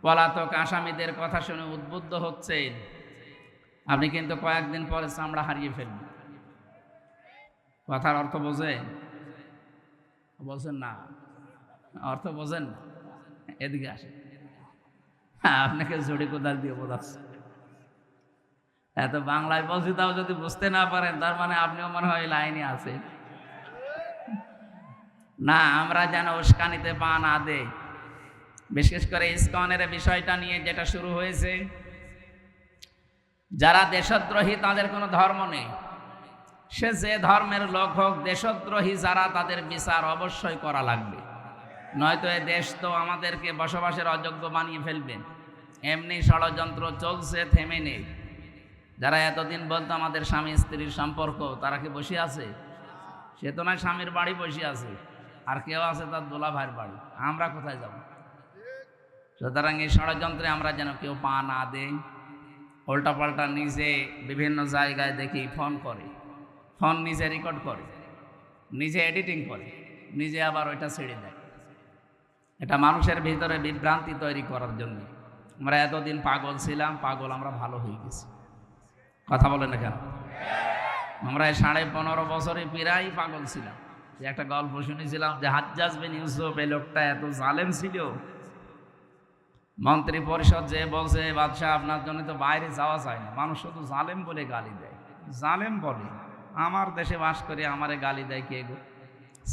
পলাতক আসামিদের কথা শুনে উদ্বুদ্ধ হচ্ছেন, আপনি কিন্তু কয়েকদিন পরে চামড়া হারিয়ে ফেলবেন। কথার অর্থ বোঝেন? বলছেন না, অর্থ বোঝেন না? এদিকে আসে, আপনাকে জড়ি কোদাল দিয়ে বোঝাচ্ছে। এত বাংলায় বলছি, তাও যদি বুঝতে না পারেন তার মানে আপনিও মনে হয় লাইনে আছেন না। আমরা যেন উস্কানিতে পা না দেই, বিশেষ করে ইসকনের বিষয়টা নিয়ে যেটা শুরু হয়েছে। যারা দেশদ্রোহী তাদের কোনো ধর্ম নেই, সে যে ধর্মের লোক হোক, দেশদ্রোহী যারা তাদের বিচার অবশ্যই করা লাগবে, নয়তো এ দেশ তো আমাদেরকে বসবাসের অযোগ্য বানিয়ে ফেলবেন। এমনি ষড়যন্ত্র চলছে, থেমে নেই। যারা এতদিন বলতো আমাদের স্বামী স্ত্রীর সম্পর্ক, তারা কি বসে আছে? সে তো নয় স্বামীর বাড়ি বসে আছে, আর কেউ আছে তার দোলা ভাইয়ের বাড়ি। আমরা কোথায় যাব? সুতরাং এই ষড়যন্ত্রে আমরা যেন কেউ পা না দেই। উল্টাপাল্টা নিজে বিভিন্ন জায়গায় দেখি ফোন করে, ফোন নিজে রেকর্ড করে, নিজে এডিটিং করে, নিজে আবার ওইটা ছেড়ে দেয়। এটা মানুষের ভিতরে বিভ্রান্তি তৈরি করার জন্য। আমরা এতদিন পাগল ছিলাম, পাগল আমরা ভালো হয়ে গেছি। কথা বলেন না কেন? আমরা 15.5 বছরে প্রায় পাগল ছিলাম। যে একটা গল্প শুনেছিলাম যে হাজ্জাজ বিন ইউসুফ, এই লোকটা এত জালেম ছিল, মন্ত্রী পরিষদ যে বলছে বাদশাহ আপনার জন্য তো বাইরে যাওয়া যায় না, মানুষ শুধু জালেম বলে গালি দেয়। জালেম বলে? আমার দেশে বাস করে আমারে গালি দেয় কে গো?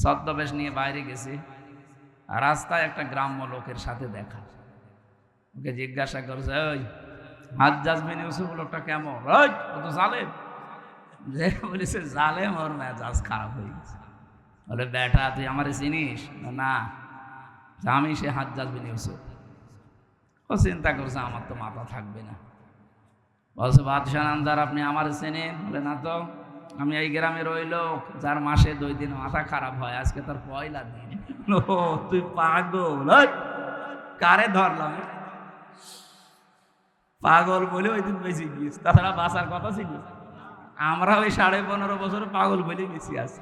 ছদ্মবেশ নিয়ে বাইরে গেছি, রাস্তায় একটা গ্রাম্য লোকের সাথে দেখা, ওকে জিজ্ঞাসা করছে, ওই হাজ্জাজ বিন ইউসুফ লোকটা কেমন? ওই ও তো জালেম। যে বলেছে জালেম, ওর মেজাজ খারাপ হয়ে গেছে। বলে বেটা তুই আমারে চিনিস না? আমি সে হাজ্জাজ বিন ইউসুফ। ও চিন্তা করছে আমার তো মাথা থাকবে না। বলছে বাদশাহ নামদার আপনি আমার চেনেন? বলে না তো, আমি এই গ্রামের ওই লোক যার মাসে 2 দিন মাথা খারাপ হয়, আজকে তার পয়লা দিন। ও তুই পাগল? কারে ধরলাম? পাগল বলে ওই দিন বেশি গিয়েছি, তাছাড়া বাঁচার কথা ছিল। আমরা ওই 15.5 বছর পাগল বলে বেশি আছি।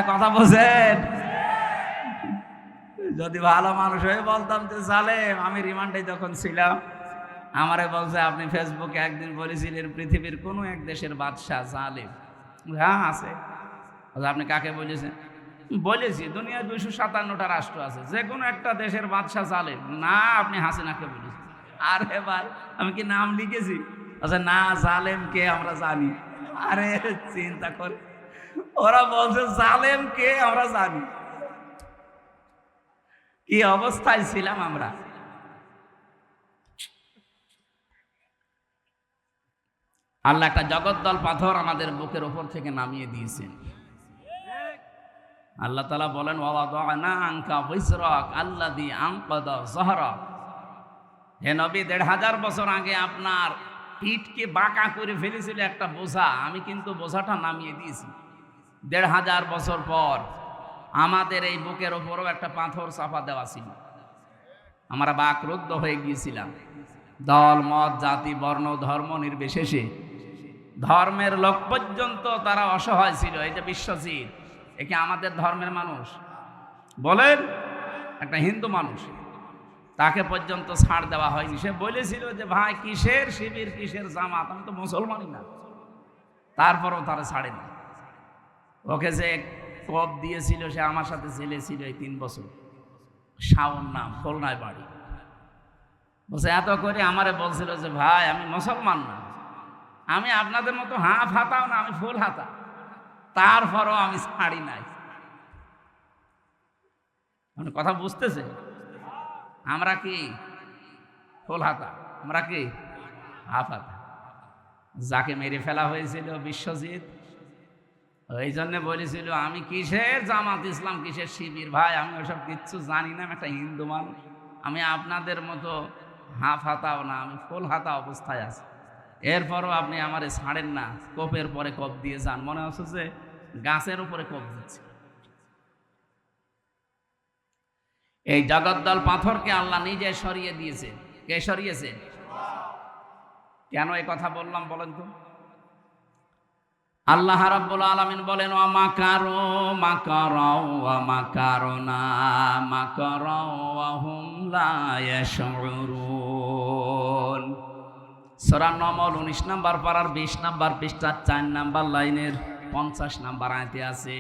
কথা বোঝেন? যদি ভালো মানুষ হয়ে বলতাম যে জালেম, আমি রিমান্ডে যখন ছিলাম আমারে বলছে আপনি ফেসবুকে একদিন বলেছিলেন পৃথিবীর কোনো এক দেশের বাদশাহ জালেম। হ্যাঁ আছে। আপনি কাকে বলেছেন? বলেছি দুনিয়ায় 257টা রাষ্ট্র আছে, যে কোনো একটা দেশের বাদশাহ জালেম। না, আপনি হাসিনাকে বলেছেন। আরে ভাই আমি কি নাম লিখেছি? আচ্ছা না, জালেম কে আমরা জানি। আরে চিন্তা করে, ওরা বলছে জালেম কে আমরা জানি। কি অবস্থায় ছিলাম আমরা। আল্লাহ একটা জগদ্দল পাথর আমাদের বুকের উপর থেকে নামিয়ে দিয়েছেন। আল্লাহ তাআলা বলেন ওয়াদানা আনকা বিসরাক আল্লাযী আনকাদা যাহরাক। হে নবী ১৫০০ বছর আগে আপনার পিঠকে বাঁকা করে ফেলেছিল একটা বোঝা, আমি কিন্তু বোঝাটা নামিয়ে দিয়েছি। ১৫০০ বছর পর আমাদের এই বুকের উপরও একটা পাথর চাপা দেওয়া ছিল। আমরা বাকরুদ্ধ হয়ে গিয়েছিলাম। দল মত জাতি বর্ণ ধর্ম নির্বিশেষে ধর্মের লোক পর্যন্ত তারা অসহায় ছিল। এটা বিশ্বজিৎ, একে আমাদের ধর্মের মানুষ বলেন, একটা হিন্দু মানুষ, তাকে পর্যন্ত ছাড় দেওয়া হয়নি। সে বলেছিল যে ভাই কিসের শিবির কিসের জামাত, আমি তো মুসলমানই না। তারপরও তারা ছাড়েনি। ওকে যে কব দিয়েছিল সে আমার সাথে ছেলে ছিল এই 3 বছর, শাওন নাম, খুলনায় বাড়ি। বলছে এত করে আমারে বলছিল যে ভাই আমি মুসলমান না, আমি আপনাদের মতো হাফ হাতাও না, আমি ফুল হাতা। তারপরও আমি ছাড়ি নাই। মানে কথা বুঝতেছে? আমরা কি ফুল হাতা, আমরা কি হাফ হাতা। যাকে মেরে ফেলা হয়েছিল বিশ্বজিৎ, ওই জন্য বলেছিল আমি কিসের জামাত ইসলাম কিসের শিবির, ভাই আমি ওসব কিচ্ছু জানি না, আমি একটা হিন্দু মানুষ, আমি আপনাদের মতো হাফ হাতাও না, আমি ফুল হাতা অবস্থায় আছি। এরপরও আপনি আমারে ছাড়েন না, কোপের পরে কোপ দিয়ে যান, মনে হচ্ছে যে গাছের উপরে কোপ দিচ্ছে। এই জগদ্দল পাথরকে আল্লাহ নিজে সরিয়ে দিয়েছে। কে সরিয়েছে? কেন এই কথা বললাম বলেন তো? আল্লাহ রাব্বুল আলামিন বলেন ওয়া মাকারু মাকারাও ওয়া মাকারনা মাকারাও ওয়া হুম লা ইয়াশউরুন। সূরা নমল 19 নম্বর পারার 20 নম্বর পৃষ্ঠার 4 নম্বর লাইনের 50 নম্বর আয়াতে আছে।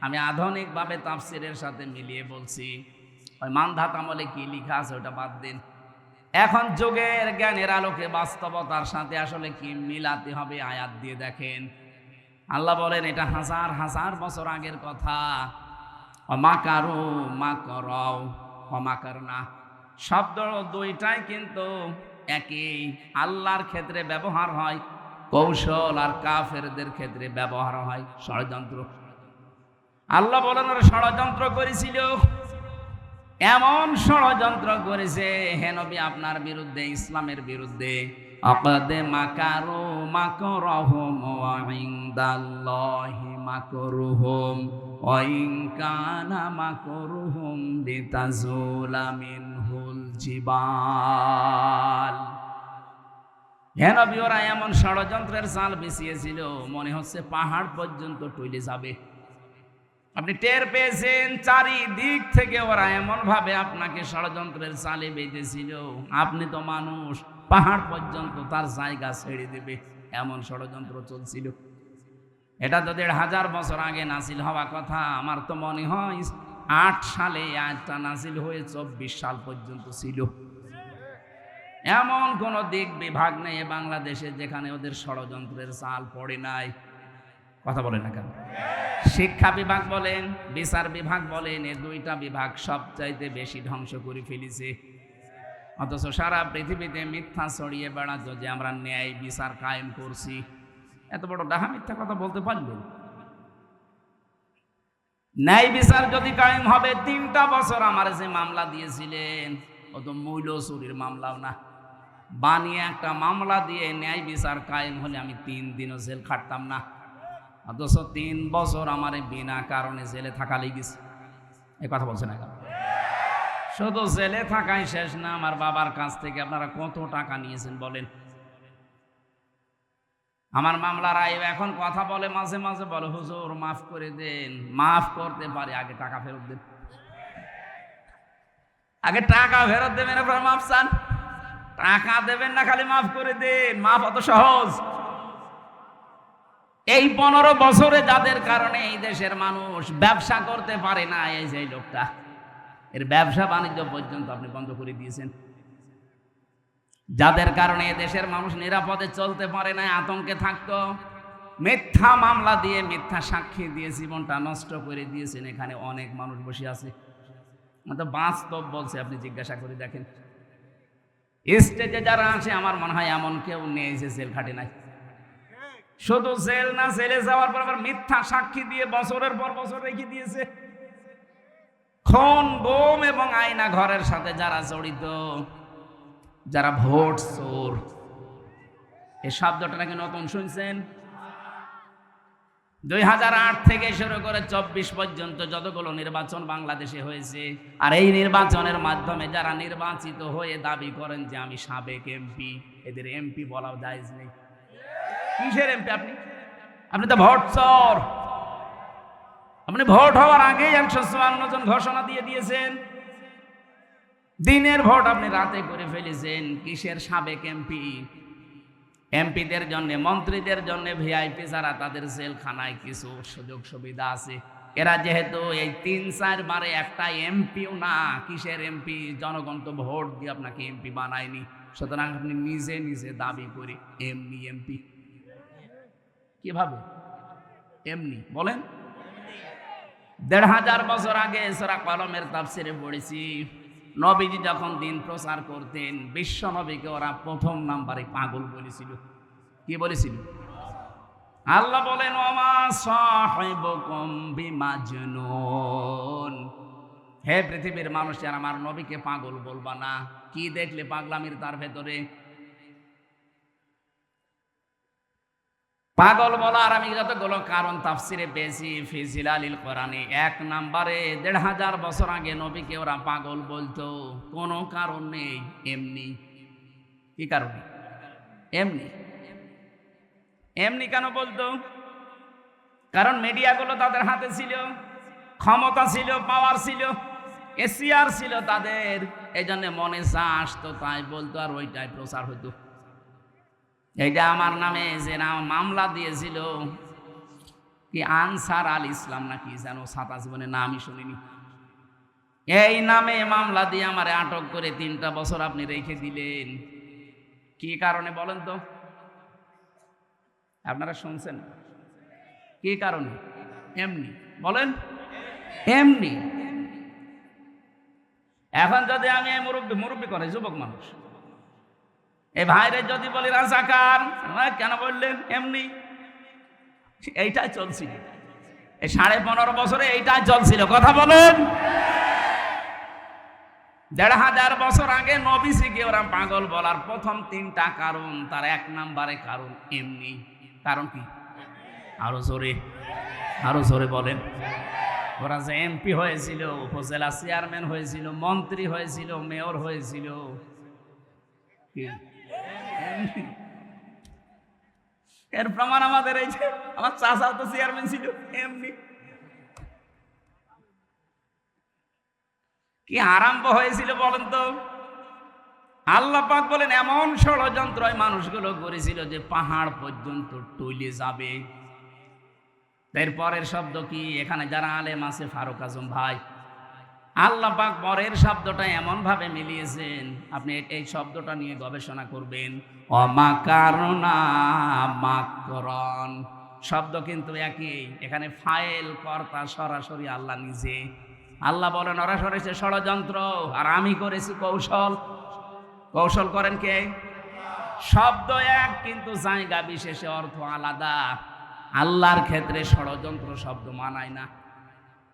আমি আধুনিকভাবে তাফসীরের সাথে মিলিয়ে বলছি। ওই মানধাত আমলে কি লেখা আছে ওটা বাদ দিন। এখন যুগের জ্ঞানের আলোকে বাস্তবতার সাথে আসলে কি মিলাতে হবে আয়াত দিয়ে দেখেন। আল্লাহ বলেন এটা হাজার হাজার বছর আগের কথা। মাকারু মাকরাও মাকারনা শব্দ দুইটাই কিন্তু একই। আল্লাহর ক্ষেত্রে ব্যবহার হয় কৌশল, আর কাফেরদের ক্ষেত্রে ব্যবহার হয় ষড়যন্ত্র। আল্লাহ বলেন ওরা ষড়যন্ত্র করেছিল, এমন ষড়যন্ত্র করেছে হে নবী আপনার বিরুদ্ধে, ইসলামের বিরুদ্ধে। আকাদে মাকারু মাকরহুম ওয়া ইনদাল্লাহি মাকরুহুম ওয়া ইন কানা মাকরুহুম লিতাজুলা মিনহুল জিবাল। হে নবী ওরা এমন ষড়যন্ত্রের জাল বিছিয়েছিল মনে হচ্ছে পাহাড় পর্যন্ত টলে যাবে। আপনি টের পেয়েছেন চারিদিক থেকে ওরা এমন ভাবে আপনাকে ষড়যন্ত্রের চালে বেঁধেছিল, আপনি তো মানুষ, পাহাড় পর্যন্ত তার জায়গা ছেড়ে দেবে, এমন ষড়যন্ত্র চলছিল। এটা তো ১৫০০ বছর আগে নাজিল হওয়া কথা। আমার তো মনে হয় ৮ সালে আয়াতটা নাজিল হয়ে ২৪ সাল পর্যন্ত ছিল। এমন কোন দিক বিভাগ নেই বাংলাদেশে যেখানে ওদের ষড়যন্ত্রের চাল পড়ে নাই। কথা বলে না কেন? শিক্ষা বিভাগ বলেন, বিচার বিভাগ বলেন, এই দুইটা বিভাগ সবচাইতে বেশি ধ্বংস করে ফেলেছে। অথচ সারা পৃথিবীতে মিথ্যা ছড়িয়ে বেড়াতো যে আমরা ন্যায় বিচার কায়েম করছি। এত বড় ডাহা মিথ্যা কথা বলতে পারলেন? ন্যায় বিচার যদি কায়েম হবে, 3টা বছর আমার যে মামলা দিয়েছিলেন ও তো মূল্য চুরির মামলাও না, বানিয়ে একটা মামলা দিয়ে ন্যায় বিচার কায়েম হলে আমি 3 দিনও জেল খাটতাম না। অথচ 3 বছর আমার বিনা কারণে জেলে থাকা লেগেছে। এই কথা বলছে না? শুধু জেলে থাকাই শেষ না, আমার বাবার কাছ থেকে আপনারা কত টাকা নিয়েছেন বলেন? আমার মামলার আইব এখন কথা বলে, মাঝে মাঝে বলে হুজুর মাফ করে দেন। মাফ করতে পারে, আগে টাকা ফেরত দেন। আগে টাকা ফেরত দেবেন, এরপর মাফ চান। টাকা দেবেন না, খালি মাফ করে দেন। মাফ অত সহজ? এই 15 বছরে যাদের কারণে এই দেশের মানুষ ব্যবসা করতে পারে না, এই যে লোকটা, এর ব্যবসা বাণিজ্য পর্যন্ত আপনি বন্ধ করে দিয়েছেন। যাদের কারণে দেশের মানুষ নিরাপদে চলতে পারে না, আতঙ্কে থাকতো, মিথ্যা মামলা দিয়ে মিথ্যা সাক্ষী দিয়ে জীবনটা নষ্ট করে দিয়েছেন। এখানে অনেক মানুষ বসে আছে, বাস্তব বলছে, আপনি জিজ্ঞাসা করে দেখেন। স্টেজে যারা আছে আমার মনে হয় এমন কেউ নেই যে জেল খাটে নাই। শুধু জেল না, জেলে যাওয়ার পর আবার মিথ্যা সাক্ষী দিয়ে বছরের পর বছর রেখে দিয়েছে। খুন, বোম এবং আয়না ঘরের সাথে যারা জড়িত, যারা ভোট চোর, এই শব্দটা নাকি নতুন শুনছেন? 2008 থেকে শুরু করে 24 পর্যন্ত যতগুলো নির্বাচন বাংলাদেশে হয়েছে, আর এই নির্বাচনের মাধ্যমে যারা নির্বাচিত হয়ে দাবি করেন যে আমি সাবেক এমপি, এদের এমপি বলাও জায়েজ নেই। কিসের এমপি আপনি? আপনি তো ভোট চোর। আপনি ভোট হওয়ার আগেই 154 জন ঘোষণা দিয়ে দিয়েছেন। দিনের ভোট আপনি রাতে করে ফেলেছেন। কিসের সাবেক এমপি? এমপিদের জন্য, মন্ত্রীদের জন্য ভিআইপি যারা, তাদের জেলখানায় কিছু সুযোগ সুবিধা আছে। এরা যেহেতু এই 3-4 বারে একটা এমপিও না, কিসের এমপি? জনগণ তো ভোট দিয়ে আপনাকে এমপি বানায়নি, সুতরাং আপনি নিজে নিজে দাবি করে এমনি এমপি। কিভাবে এমনি বলেন? 1500 বছর আগে সূরা কলমের তাফসিরে পড়েছি, নবীজি যখন দিন প্রচার করতেন, বিশ্ব নবীকে ওরা প্রথম নাম্বারে পাগল বলেছিল। কি বলেছিল? আল্লাহ বলেন, ওমা সাহিবুকুম বিমাজনুন, হে পৃথিবীর মানুষেরা, আমার নবীকে পাগল বলবা না। কি দেখলে পাগলামির তার ভেতরে? পাগল বলার আমি যতগুলো কারণ তাফসিরে পেয়েছি, ফি জিলালিল কোরআনে 1 নম্বরে 1500 বছর আগে নবীকে ওরা পাগল বলতো, কোনো কারণ নেই, এমনি। কি কারণে? এমনি। এমনি কেন বলতো? কারণ মিডিয়াগুলো তাদের হাতে ছিল, ক্ষমতা ছিল, পাওয়ার ছিল, এসিআর ছিল তাদের। এই জন্য মনে যা আসতো তাই বলতো, আর ওইটাই প্রচার হতো। এইটা আমার নামে যে মামলা দিয়েছিল, কি আনসার আল ইসলাম নাকি যেন, ছাতা জীবনে নামই শুনিনি, এই নামে মামলা দিয়ে আমারে আটক করে 3টা বছর আপনি রেখে দিলেন। কি কারণে বলেন তো? আপনারা শুনছেন? কি কারণে? এমনি। বলেন, এমনি। এখন যদি আমি মুরব্বী করে যুবক মানুষ, এই ভাইরে যদি বলি রাজাকার, কেন বললেন? এমনি। এইটাই চলছিল এই 15.5 বছরে, এইটাই চলছিল। কথা বলেন। 1500 বছর আগে নবীজিকে ওরা পাগল বলার প্রথম 3টা কারণ, তার 1 নম্বরে কারণ এমনি। কারণ কি? আরো জোরে বলেন। ওরা যে এমপি হয়েছিল, উপজেলা চেয়ারম্যান হয়েছিল, মন্ত্রী হয়েছিল, মেয়র হয়েছিল, এর প্রমাণ আমাদের এই যে আমার চাচা তো চেয়ারম্যান ছিল, এমনি। কি আরম্ভ হয়েছিল বলেন তো? আল্লাহ পাক বলেন, এমন ষড়যন্ত্র মানুষগুলো করেছিল যে পাহাড় পর্যন্ত টইলে যাবে। এরপরের শব্দ কি? এখানে যারা আলেম আছে, ফারুক আজম ভাই, আল্লাহ পাক পরের শব্দটা এমন ভাবে মিলিয়েছেন, আপনি এই শব্দটা নিয়ে গবেষণা করবেন। অমাকারনা মাকরন, শব্দ কিন্তু একই। এখানে ফাইল কর্তা সরাসরি আল্লাহ নিজে। আল্লাহ বলেন, ওরা করেছে ষড়যন্ত্র, আর আমি করেছি কৌশল। কৌশল করেন কে? শব্দ এক, কিন্তু জায়গা বিশেষে অর্থ আলাদা। আল্লাহর ক্ষেত্রে ষড়যন্ত্র শব্দ মানায় না।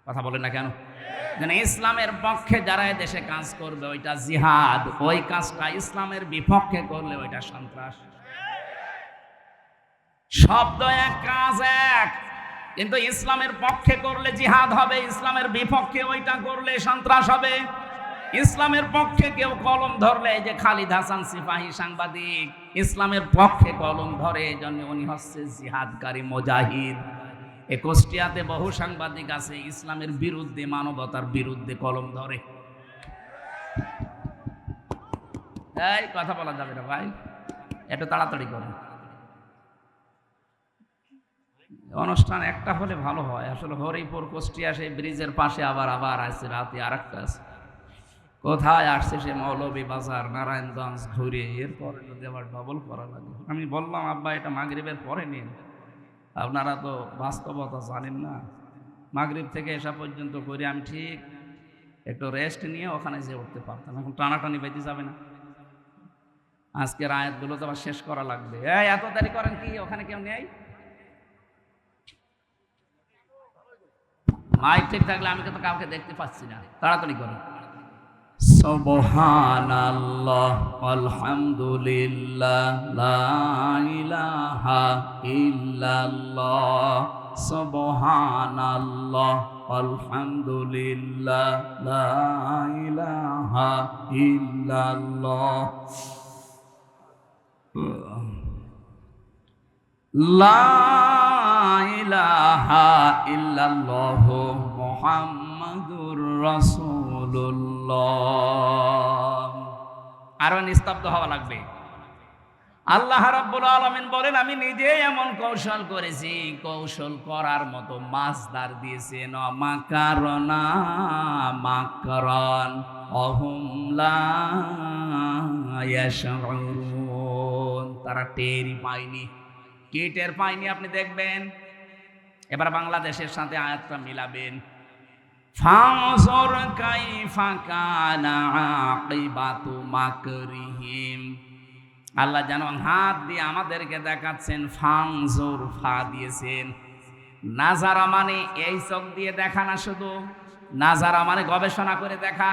কথা বলেন না কেন? যেন ইসলামের পক্ষে যারা দেশে কাজ করবে ওইটা জিহাদ, ওই কাজটা ইসলামের বিপক্ষে করলে ওইটা সন্ত্রাস। শব্দ এক, কাজ এক, কিন্তু ইসলামের পক্ষে করলে জিহাদ হবে, ইসলামের বিপক্ষে ওইটা করলে সন্ত্রাস হবে। ইসলামের পক্ষে কেউ কলম ধরলে, এই যে খালিদ হাসান সিপাহী সাংবাদিক, ইসলামের পক্ষে কলম ধরে, এই জন্য উনি হচ্ছে জিহাদকারী মুজাহিদ। কুষ্টিয়াতে বহু সাংবাদিক আছে ইসলামের বিরুদ্ধে, মানবতার বিরুদ্ধে কলম ধরে। এই কথা বলা যাবে না ভাই, একটু তাড়াতাড়ি করুন। অনুষ্ঠান একটা হলে ভালো হয়। আসলে হরিপুর কুষ্টিয়া সেই ব্রিজের পাশে আবার আছে রাতে আর একটা আছে। কোথায় আসছে সে মৌলভী বাজার নারায়ণগঞ্জ ঘুরে, এরপরে যদি আবার ডবল করা লাগে। আমি বললাম আব্বা এটা মাগরিবের পরে নিন, আপনারা তো বাস্তবতা জানেন না। মাগরিব থেকে এসা পর্যন্ত করে আমি ঠিক একটু রেস্ট নিয়ে ওখানে যে উঠতে পারতাম, এখন টানাটানি বেঁধে যাবে না। আজকের আয়াতগুলো তো আবার শেষ করা লাগবে। এই এত দেরি করেন কি? ওখানে কেউ নেই? মাইক ঠিক থাকলে আমি তো কাউকে দেখতে পাচ্ছি না, তাড়াতাড়ি করুন। সুবহানাল্লাহ আলহামদুলিল্লাহ লা ইলাহা ইল্লাল্লাহ, সুবহানাল্লাহ আলহামদুলিল্লাহ লা ইলাহা ইল্লাল্লাহ, লা ইলাহা ইল্লাল্লাহ মুহাম্মাদুর রাসূলুল্লাহ। আরো নিস্তব্ধ হওয়া লাগবে। আল্লাহ রাব্বুল আলামিন বলেন, আমি নিজে এমন কৌশল করেছি, কৌশল করার মতো মাসদার দিয়েছেন। মাকারনা মাকরান অহুম লা ইয়াশউরুন, তারা টেরই পায়নি। কি টের পায়নি আপনি দেখবেন। এবার বাংলাদেশের সাথে আয়াতটা মিলাবেন। ফানজুর কাইফা কানা আকিবাতু মাকরিহিম। আল্লাহ যেন হাত দিয়ে আমাদেরকে দেখাচ্ছেন। ফানজুর, ফা দিয়েছেন। নাজারা মানে এই চোখ দিয়ে দেখা না, শুধু নাজারা মানে গবেষণা করে দেখা,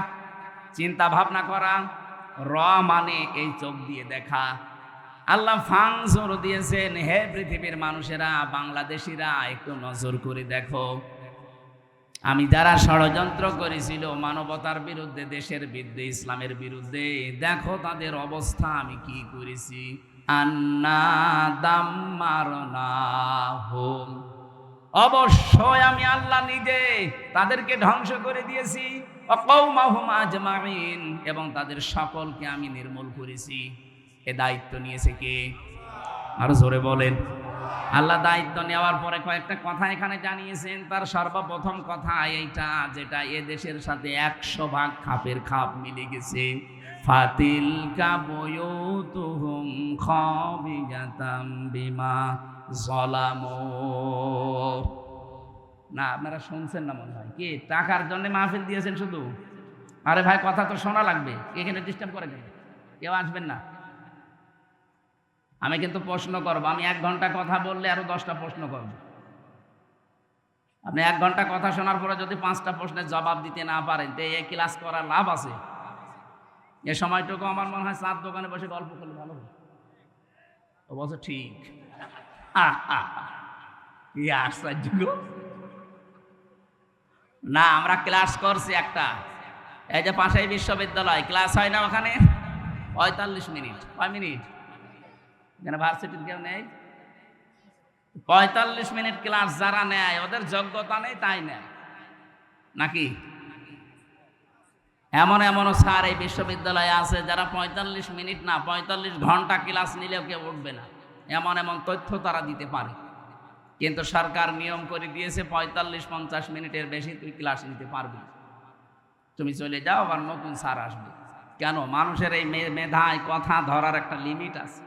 চিন্তা ভাবনা করা। র মানে এই চোখ দিয়ে দেখা। আল্লাহ ফানজুর দিয়েছেন। হে পৃথিবীর মানুষেরা, বাংলাদেশিরা, একটু নজর করে দেখো, আমি যারা ষড়যন্ত্র করেছিল মানবতার বিরুদ্ধে, দেশের বিরুদ্ধে, ইসলামের বিরুদ্ধে, দেখো তাদের অবস্থা আমি কি করেছি। আন্না দাম্মারনাহুম, অবশ্যই আমি আল্লাহ নিজে তাদেরকে ধ্বংস করে দিয়েছি। ওয়াকাউমাহুম আজমাইন, এবং তাদের সকলকে আমি নির্মূল করেছি। এ দায়িত্ব নিয়েছে কে? আরো জোরে বলেন। আল্লাহ দায়িত্ব নেওয়ার পরে কয়েকটা কথা এখানে জানিয়েছেন। তার সর্বপ্রথম কথা এইটা, যেটা এ দেশের সাথে 100 ভাগ খাপের খাপ মিলে গেছে। ফাতিলকা বুয়ুতুহুম খাবিয়াতাম বিমা যালামু। না, আপনারা শুনছেন না মনে হয়। কি টাকার জন্য মাহফিল দিয়েছেন শুধু? আরে ভাই, কথা তো শোনা লাগবে। এখানে ডিস্টার্ব করে কেন? কেউ আসবেন না। আমি কিন্তু প্রশ্ন করবো। আমি 1 ঘন্টা কথা বললে আরো 10টা প্রশ্ন করবো। আপনি 1 ঘন্টা কথা শোনার পরে যদি 5টা প্রশ্নের জবাব দিতে না পারেন, তো এই ক্লাস করার লাভ আছে? এ সময়টুকু আমার মনে হয় চার দোকানে বসে গল্প করলে ভালো হবে। অবশ্য ঠিক। কি আশ্চর্য না, আমরা ক্লাস করছি একটা, এই যে পাশেই বিশ্ববিদ্যালয়, ক্লাস হয় না ওখানে 45 মিনিট। কয় মিনিট? এখানে ভার্সিটির কেউ নেই। 45 মিনিট ক্লাস যারা নেয় ওদের যোগ্যতা নেই, তাই নেয় নাকি? এমন এমনও স্যার এই বিশ্ববিদ্যালয়ে আছে যারা 45 মিনিট না 45 ঘন্টা ক্লাস নিলেও কেউ উঠবে না। এমন এমন তথ্য তারা দিতে পারে। কিন্তু সরকার নিয়ম করে দিয়েছে 45-50 মিনিটের বেশি তুই ক্লাস নিতে পারবি, তুমি চলে যাও, আবার নতুন স্যার আসবে। কেন? মানুষের এই মেধায় কথা ধরার একটা লিমিট আছে।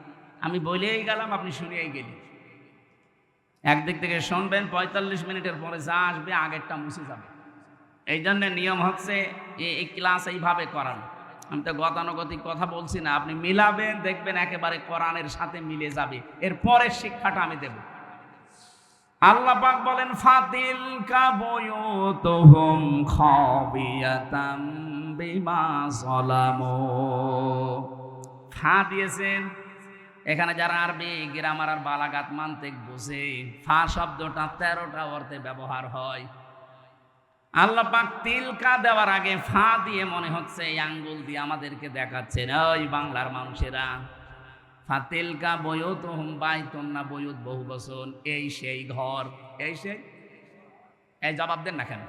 আমি বলেই গেলাম, আপনি শুনিয়েই গেলেন। একদিক থেকে শুনবেন, 45 মিনিটের পরে যা আসবে আগেরটা মুছে যাবে। এই জন্য নিয়ম হচ্ছে এই ক্লাস এইভাবে করানো। আমি তো গতানুগতিক কথা বলছি না, আপনি মিলাবেন, দেখবেন একেবারে কোরআনের সাথে মিলে যাবে। এর পরের শিক্ষাটা আমি দেব। আল্লাহ পাক বলেন, ফাতিলকা বুয়ুতুহুম খাবিয়াতাম বিমা যালামু। ফা দিয়েছেন। এখানে যারা আরবি গ্রামার আর বালাগাত মানতিক বুঝে, ফা শব্দটা 13টা অর্থে ব্যবহার হয়। আল্লাহ পাক তিলকা দেওয়ার আগে ফা দিয়ে মনে হচ্ছে এই আঙ্গুল দিয়ে আমাদেরকে দেখাচ্ছেন, ওই বাংলার মানুষেরা, ফাতিলকা বুয়ুতুহুম, বাইতুন না বুয়ুত বহু বচন, এই সেই ঘর। এই সেই, এই জবাব দেন না কেন?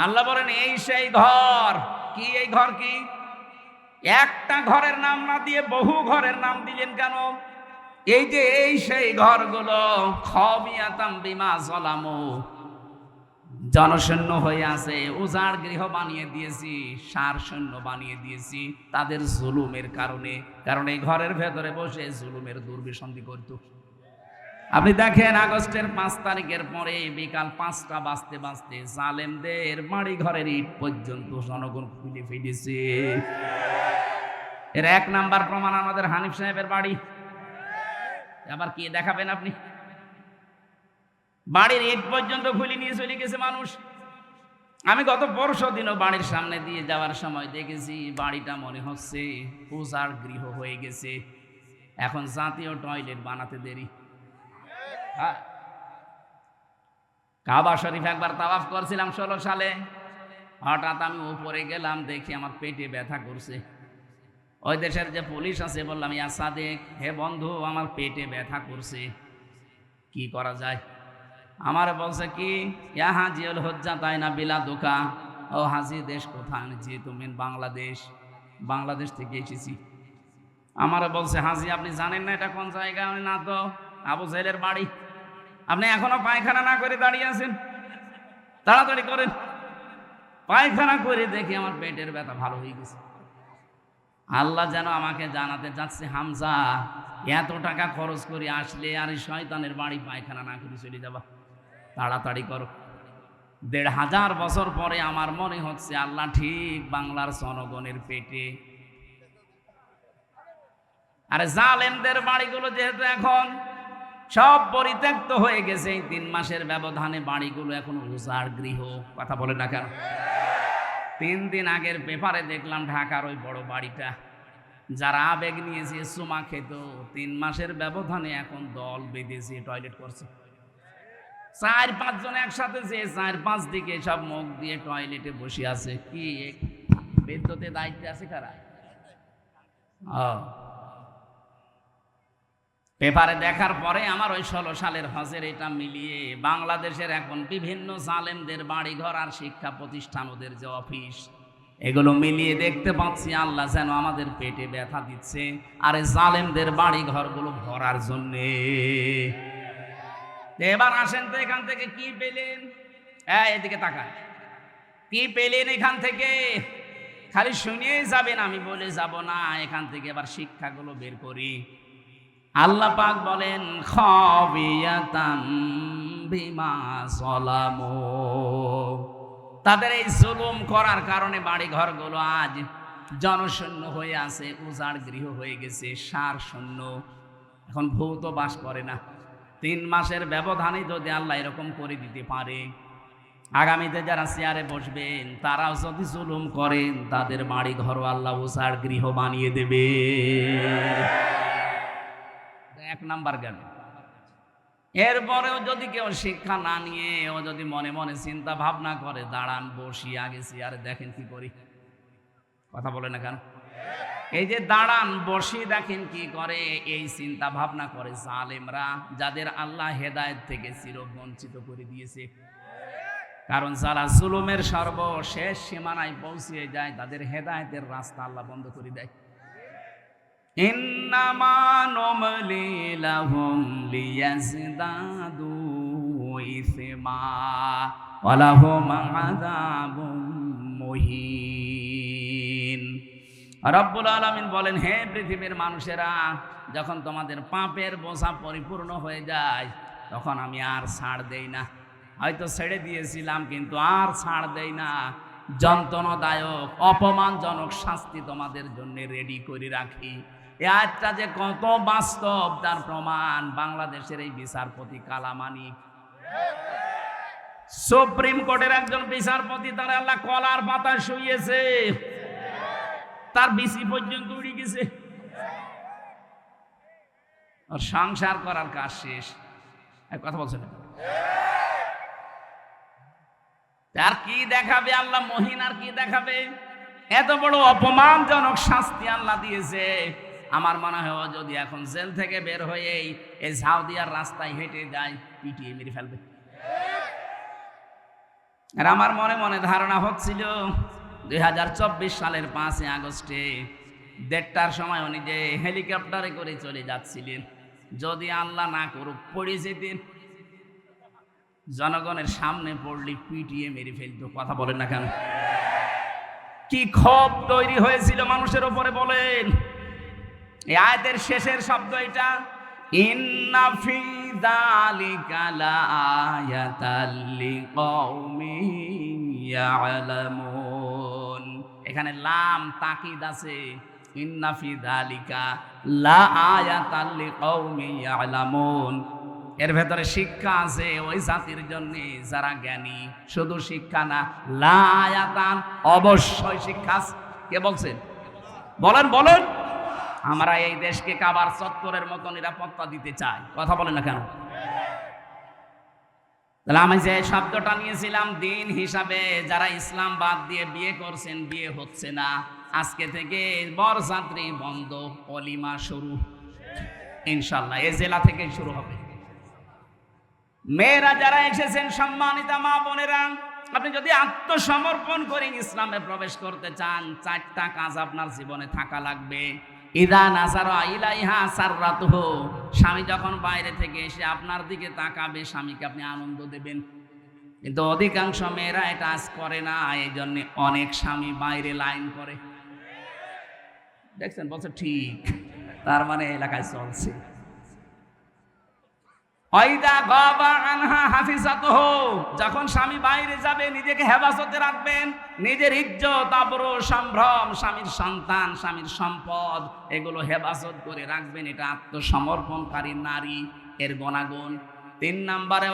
আল্লাহ বলেন এই সেই ঘর। কি এই ঘর? কি একটা ঘরের নাম না দিয়ে বহু ঘরের নাম দিলেন কেন? এই যে এই সেই ঘরগুলো খাবিয়াতাম বিমা যালামু, জনশূন্য হয়ে আছে, উজাড় গৃহ বানিয়ে দিয়েছি, সার শূন্য বানিয়ে দিয়েছি তাদের জুলুমের কারণে। কারণ এই ঘরের ভেতরে বসে জুলুমের দুর্বিসন্ধি করত। আপনি দেখেন আগস্টের 5 তারিখের পরে বিকাল 5টা বাজতে বাজতে জালেমদের বাড়ি ঘরের ইট পর্যন্ত জনগণ খুলে ফেলেছে। এর 1 নাম্বার প্রমাণ আমাদের হানিফ সাহেবের বাড়ি। আবার কি দেখাবেন আপনি? বাড়ির ইট পর্যন্ত খুলে নিয়ে চলে গেছে মানুষ। আমি গত পরশু দিনও বাড়ির সামনে দিয়ে যাওয়ার সময় দেখেছি বাড়িটা মনে হচ্ছে উজাড় গৃহ হয়ে গেছে। এখন জাতীয় টয়লেট বানাতে দেরি। হ্যাঁ, কাবা শরীফ একবার তাওয়াফ করছিলাম 16 সালে। হঠাৎ আমি উপরে গেলাম, দেখি আমার পেটে ব্যথা করছে। ওই দেশের যে পুলিশ আছে বললাম, ইয়া সাদেক, হে বন্ধু, আমার পেটে ব্যথা করছে, কি করা যায়? আমার বলছে কি, ইয়া হাজিউল হজ্জা তাই না বিলা দোকা। ও হাজি, দেশ কোথায়? জি তুমি বাংলাদেশ থেকে এসেছি। আমার বলছে, হাজি আপনি জানেন না এটা কোন জায়গা? আমি না তো, আবু জাহেলের বাড়ি। আপনি এখনো পায়খানা না করে দাঁড়িয়ে আছেন, তাড়াতাড়ি করেন। পায়খানা করে দেখি আমার পেটের ব্যথা ভালো হয়ে গেছে। আল্লাহ যেন আমাকে জানাতে যাচ্ছে, হামজা এত টাকা খরচ করে আসলে আর এই শয়তানের বাড়ি পায়খানা না করে চলে যাবা, তাড়াতাড়ি করো। 1500 বছর পরে আমার মনে হচ্ছে আল্লাহ ঠিক বাংলার জনগণের পেটে। আরে জালেমদের বাড়িগুলো যেহেতু এখন সব পরিত্যক্ত হয়ে গেছে, 3 মাসের ব্যবধানে বাড়িগুলো এখন উজাড় গৃহ। কথা বলে না কেন? 3 দিন আগের পেপারে দেখলাম ঢাকার ওই বড় বাড়িটা, যারা আবেগ নিয়েছে চুমা খেত, 3 মাসের ব্যবধানে এখন দল বেঁধেছে, টয়লেট করছে। 4-5 জন একসাথে, যে 4-5 দিকে সব মুখ দিয়ে টয়লেটে বসে আছে। কি বিদ্যুতের দায়িত্বে আছে কারা? পেপারে দেখার পরে আমার ওই 16 সালের হজের এটা মিলিয়ে বাংলাদেশের এখন বিভিন্ন জালেমদের বাড়িঘর আর শিক্ষা প্রতিষ্ঠান, ওদের যে অফিস, এগুলো মিলিয়ে দেখতে পাচ্ছি আল্লাহ যেন আমাদের পেটে ব্যথা দিচ্ছে আর এই জালেমদের বাড়ি ঘরগুলো ভরার জন্যে। এবার আসেন তো, এখান থেকে কি পেলেন? এদিকে তাকান, কি পেলেন এখান থেকে? খালি শুনিয়েই যাবেন, আমি বলে যাব না। এখান থেকে এবার শিক্ষাগুলো বের করি। আল্লাহ পাক বলেন, খাবিয়াতাম বিমা যালামু, তাদের এই জুলুম করার কারণে বাড়ি ঘরগুলো আজ জনশূন্য হয়ে আছে, উজাড় গৃহ হয়ে গেছে, সার শূন্য। এখন ভূত বাস করে না। 3 মাসের ব্যবধানে যদি আল্লাহ এরকম করে দিতে পারে, আগামীতে যারা চেয়ারে বসবেন তারাও যদি জুলুম করেন, তাদের বাড়ি ঘর আল্লাহ উজাড় গৃহ বানিয়ে দেবে। 1 নাম্বার গেল। এরপরেও যদি কেউ শিক্ষা না নিয়ে ও যদি মনে মনে চিন্তা ভাবনা করে, দাঁড়ান বসি আগে চেয়ারে দেখেন কি করি। কথা বলে না কেন? এই যে দাঁড়ান বসি দেখেন কি করে, এই চিন্তা ভাবনা করে জালেমরা, যাদের আল্লাহ হেদায়েত থেকে চিরবঞ্চিত করে দিয়েছে। কারণ যারা জুলুমের সর্বশেষ সীমানায় পৌঁছে যায়, তাদের হেদায়েতের রাস্তা আল্লাহ বন্ধ করে দেয়। ইন্নামা নুমলি লাহুম লিয়াজদাদু ইসমা ওয়া লাহুম আযাবুম মুহিন। রব্বুল আলামিন বলেন, হে পৃথিবীর মানুষেরা, যখন তোমাদের পাপের বোঝা পরিপূর্ণ হয়ে যায়, তখন আমি আর ছাড় দেই না। হয়তো ছেড়ে দিয়েছিলাম, কিন্তু আর ছাড় দেই না। যন্ত্রণাদায়ক অপমানজনক শাস্তি তোমাদের জন্য রেডি করে রাখি। এই আয়াতটা যে কত বাস্তব তার প্রমাণ বাংলাদেশের এই বিচারপতি কালামানিক। সুপ্রিম কোর্টের একজন বিচারপতি, তার আল্লাহ কলার পাতায় শুইয়েছে, তার বিসি পর্যন্ত উড়ে গেছে, আর সংসার করার কাজ শেষ। কথা বলছে না, আর কি দেখাবে আল্লাহ মহিন? আর কি দেখাবে? এত বড় অপমানজনক শাস্তি আল্লাহ দিয়েছে। আমার মনে হয় যদি এখন জেল থেকে বের হয়ে এই সাউদিয়ার রাস্তায় হেঁটে যায়, পিটিয়ে মেরে ফেলবে। আর আমার মনে মনে ধারণা হচ্ছিল 2024 সালের 5 আগস্টে 1:30টার সময় উনি যে হেলিকপ্টারে করে চলে যাচ্ছিলেন, যদি আল্লাহ না করুক পড়ে যেতেন, জনগণের সামনে পড়লে পিটিয়ে মেরে ফেলতো। কথা বলেন না কেন? কি ক্ষোভ তৈরি হয়েছিল মানুষের উপরে বলেন। এই আয়াতের শেষের শব্দ এটা, ইন্না ফি যালিকা লাআয়াতাল লিকাউমিন ইয়ালামুন। এখানে লাম তাকিদ আছে, ইন্না ফি যালিকা লাআয়াতাল লিকাউমিন ইয়ালামুন। এর ভেতরে শিক্ষা আছে ওই জাতির জন্য যারা জ্ঞানী। শুধু শিক্ষা না, লাআয়াতান, অবশ্যই শিক্ষা। কে বলছেন? বলেন বলেন। আমরা এই দেশকে কাবার চত্বরের মতো নিরাপত্তা দিতে চাই। কথা বলেন না কেন? তাহলে আমি যে শব্দটা নিয়েছিলাম দিন হিসাবে, যারা ইসলাম বাদ দিয়ে বিয়ে করছেন, বিয়ে হচ্ছে না, আজকে থেকে বরযাত্রী বন্ধ, অলিমা শুরু ইনশাআল্লাহ। এই জেলা থেকে শুরু হবে। মেয়েরা যারা এসেছেন, সম্মানিতা মা বোনেরা, আপনি যদি আত্মসমর্পণ করে ইসলামে প্রবেশ করতে চান, 4টা কাজ আপনার জীবনে থাকা লাগবে। ইদা নাজারা ইলাইহা সাররাতুহু, স্বামী যখন বাইরে থেকে এসে আপনার দিকে তাকাবে, স্বামীকে আপনি আনন্দ দেবেন। কিন্তু অধিকাংশ মেয়েরা এটা আজ করে না, এই জন্য অনেক স্বামী বাইরে লাইন করে। দেখছেন? বলছে ঠিক, তার মানে এলাকায় চলছে। যখন স্বামী বাইরে যাবে, নিজেকে হেফাজতে রাখবেন। নিজের ইজ্জত, আবরু, সম্ভ্রম, স্বামীর সন্তান, স্বামীর সম্পদ, এগুলো হেফাজত করে রাখবেন। এটা আত্মসমর্পণকারী নারী এর গুণাগুণ। 3 নম্বরে,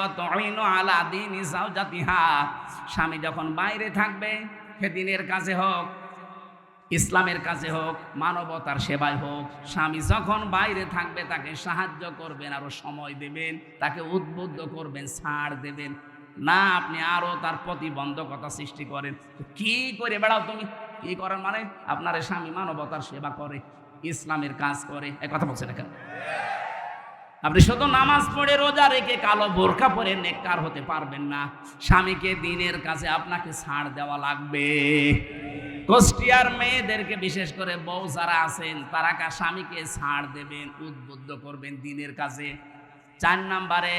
আলা দীনি যাওজাতিহা, স্বামী যখন বাইরে থাকবে, সে দিনের কাজে হোক, ইসলামের কাজে হোক, মানবতার সেবায় হোক, স্বামী যখন বাইরে থাকবে তাকে সাহায্য করবেন, আরো সময় দেবেন, তাকে উদ্বুদ্ধ করবেন, ছাড় দেবেন না। আপনি আরো তার প্রতিবন্ধকতা সৃষ্টি করেন। কি করে বেড়াও তুমি? কি করেন মানে? আপনার স্বামী মানবতার সেবা করে, ইসলামের কাজ করে, এই কথা বলছে না কেন? আপনি শুধু নামাজ পড়ে রোজা রেখে কালো বোরকা পরে নেককার হতে পারবেন না। স্বামীকে দিনের কাছে আপনাকে ছাড় দেওয়া লাগবে। কুষ্টিয়ার মেয়েদেরকে, বিশেষ করে বউ যারা আছেন, তারা স্বামীকে ছাড় দেবেন, উদ্বুদ্ধ করবেন দিনের কাজে। 4 নম্বরে,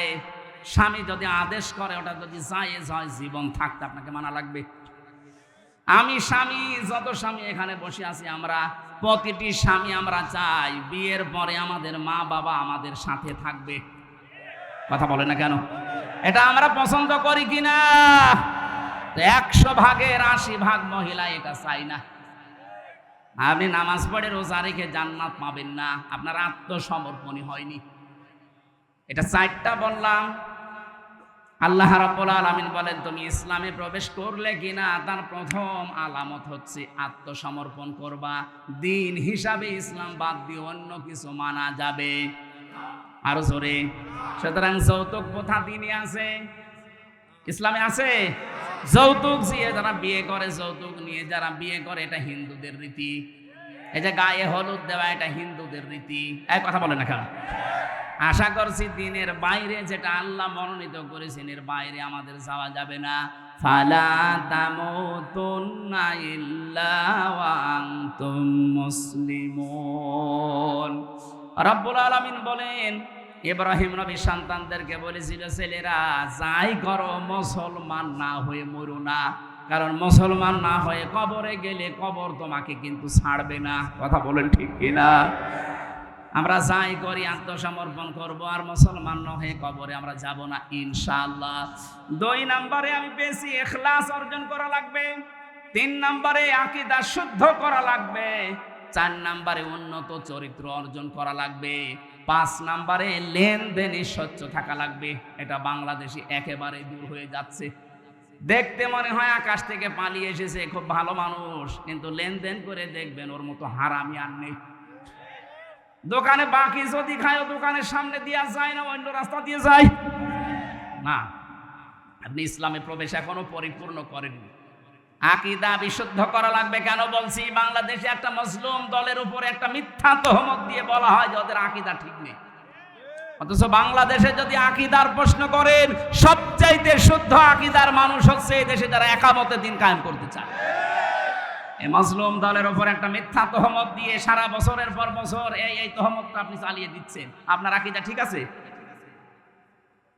স্বামী যদি আদেশ করে, ওটা যদি জায়েজ হয়, জীবন থাকতে আপনাকে মানা লাগবে। আমি স্বামী, যত স্বামী এখানে বসে আছি, আমরা প্রতিটি স্বামী আমরা চাই বিয়ের পরে আমাদের মা বাবা আমাদের সাথে থাকবে। কথা বলে না কেন? এটা আমরা পছন্দ করি কিনা? 100 ভাগের 80 ভাগ মহিলা এটা চাই না। আপনি নামাজ পড়ে রোজা রেখে জান্নাত পাবেন না, আপনার আত্মসমর্পণই হয়নি। এটা 4টা বললাম। আল্লাহ রাব্বুল আলামিন বলেন, তুমি ইসলামে প্রবেশ করলে কিনা তার প্রথম আলামত হচ্ছে আত্মসমর্পণ করবা। দিন হিসাবে ইসলাম বাদ দিয়ে অন্য কিছু মানা যাবে? আরো জোরে। সুতরাং যৌতুক প্রথা দিনে আছে, ইসলামে আছে। যৌতুক দিয়ে যারা বিয়ে করে, যৌতুক নিয়ে যারা বিয়ে করে, এটা হিন্দুদের রীতি। এই যে গায়ে হলুদ দেওয়া, এটা হিন্দুদের রীতি। এক কথা বলে না কেন? আশা করছি দিনের বাইরে যেটা আল্লাহ মনোনীত করেছেন, এর বাইরে আমাদের যাওয়া যাবে না। ফালা তামুতুন্না ইল্লা ওয়া আনতুম মুসলিমুন। রব্বুল আলামিন বলেন, ইব্রাহিম নবী সন্তানদেরকে বলেছিল, ছেলেরা যাই করো, মুসলমান না হয়ে মরো না। কারণ মুসলমান না হয়ে কবরে গেলে কবর তোমাকে কিন্তু ছাড়বে না। কথা বলেন ঠিক কিনা? আমরা যাই করি আত্মসমর্পণ করব, আর মুসলমান না হয়ে কবরে আমরা যাব না ইনশাআল্লাহ। 2 নম্বরে আমি পেয়েছি ইখলাস অর্জন করা লাগবে। 3 নম্বরে আকীদা শুদ্ধ করা লাগবে। 4 নম্বরে উন্নত চরিত্র অর্জন করা লাগবে। 5 নম্বরে লেনদেনে স্বচ্ছ থাকা লাগবে। এটা বাংলাদেশে একেবারে দূর হয়ে যাচ্ছে। দেখতে মনে হয় আকাশ থেকে পালিয়ে এসেছে, খুব ভালো মানুষ, কিন্তু লেনদেন করে দেখবেন ওর মতো হারামি আর নেই। দোকানে বাকি যদি খায়, দোকানের সামনে দিয়ে যায় না, অন্য রাস্তা দিয়ে যায় না। আপনি ইসলামে প্রবেশ এখনো পরিপূর্ণ করেননি। আকীদা বিশুদ্ধ করা লাগবে। কেন বলছি? বাংলাদেশে একটা মুসলিম দলের উপরে একটা মিথ্যা তহমত দিয়ে বলা হয় যে ওদের আকীদা ঠিক নেই। অথচ বাংলাদেশে যদি আকীদার প্রশ্ন করেন, সবচাইতে শুদ্ধ আকীদার মানুষ হচ্ছে এই দেশে যারা একামতে দিন কায়েম করতে চায়। এই মাজলুম দলের ওপর একটা মিথ্যা তহমত দিয়ে সারা বছরের পর বছর এই তহমতটা আপনি চালিয়ে দিচ্ছেন। আপনার আকীদা ঠিক আছে?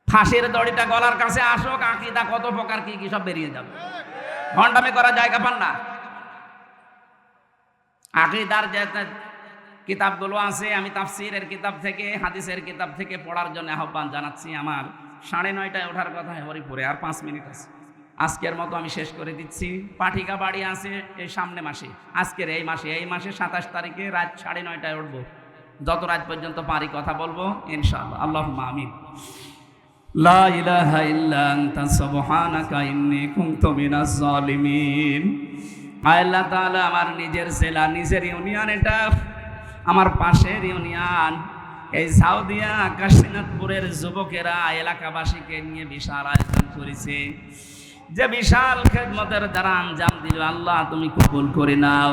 ফাঁসির দড়িটা গলার কাছে আসুক, আকীদা কত প্রকার কি কি সব বেরিয়ে যাবে। ভণ্ডামি করার জায়গা পান না। আকীদার যে কিতাবগুলো আছে, আমি তাফসীরের কিতাব থেকে, হাদিসের কিতাব থেকে পড়ার জন্য আহ্বান জানাচ্ছি। আমার 9:30টায় ওঠার কথা হরিপুরে, আর 5 মিনিট আছে। আজকের মতো আমি শেষ করে দিচ্ছি। পাঠিকা বাড়ি আছে এই সামনে মাসে, আজকের এই মাসে 27 তারিখে রাত 9:30টায় উঠবো। যত রাত পর্যন্ত পারি কথা বলবো ইনশাআল্লাহ। আল্লাহুম্মা আমিন। লা ইলাহা ইল্লা আনতা সুবহানাকা ইন্নী কুনতু মিনাজ জালিমিন। আল্লাহ তাআলা, আমার নিজের জেলা, নিজের ইউনিয়ন, এটা আমার পাশের ইউনিয়ন, এই সাউদিয়া কাশীনাথপুরের যুবকেরা এলাকাবাসীকে নিয়ে বিশাল আয়োজন করেছে। যে বিশাল খেদমতের দ্বারা আঞ্জাম দিল, আল্লাহ তুমি কবুল করে নাও।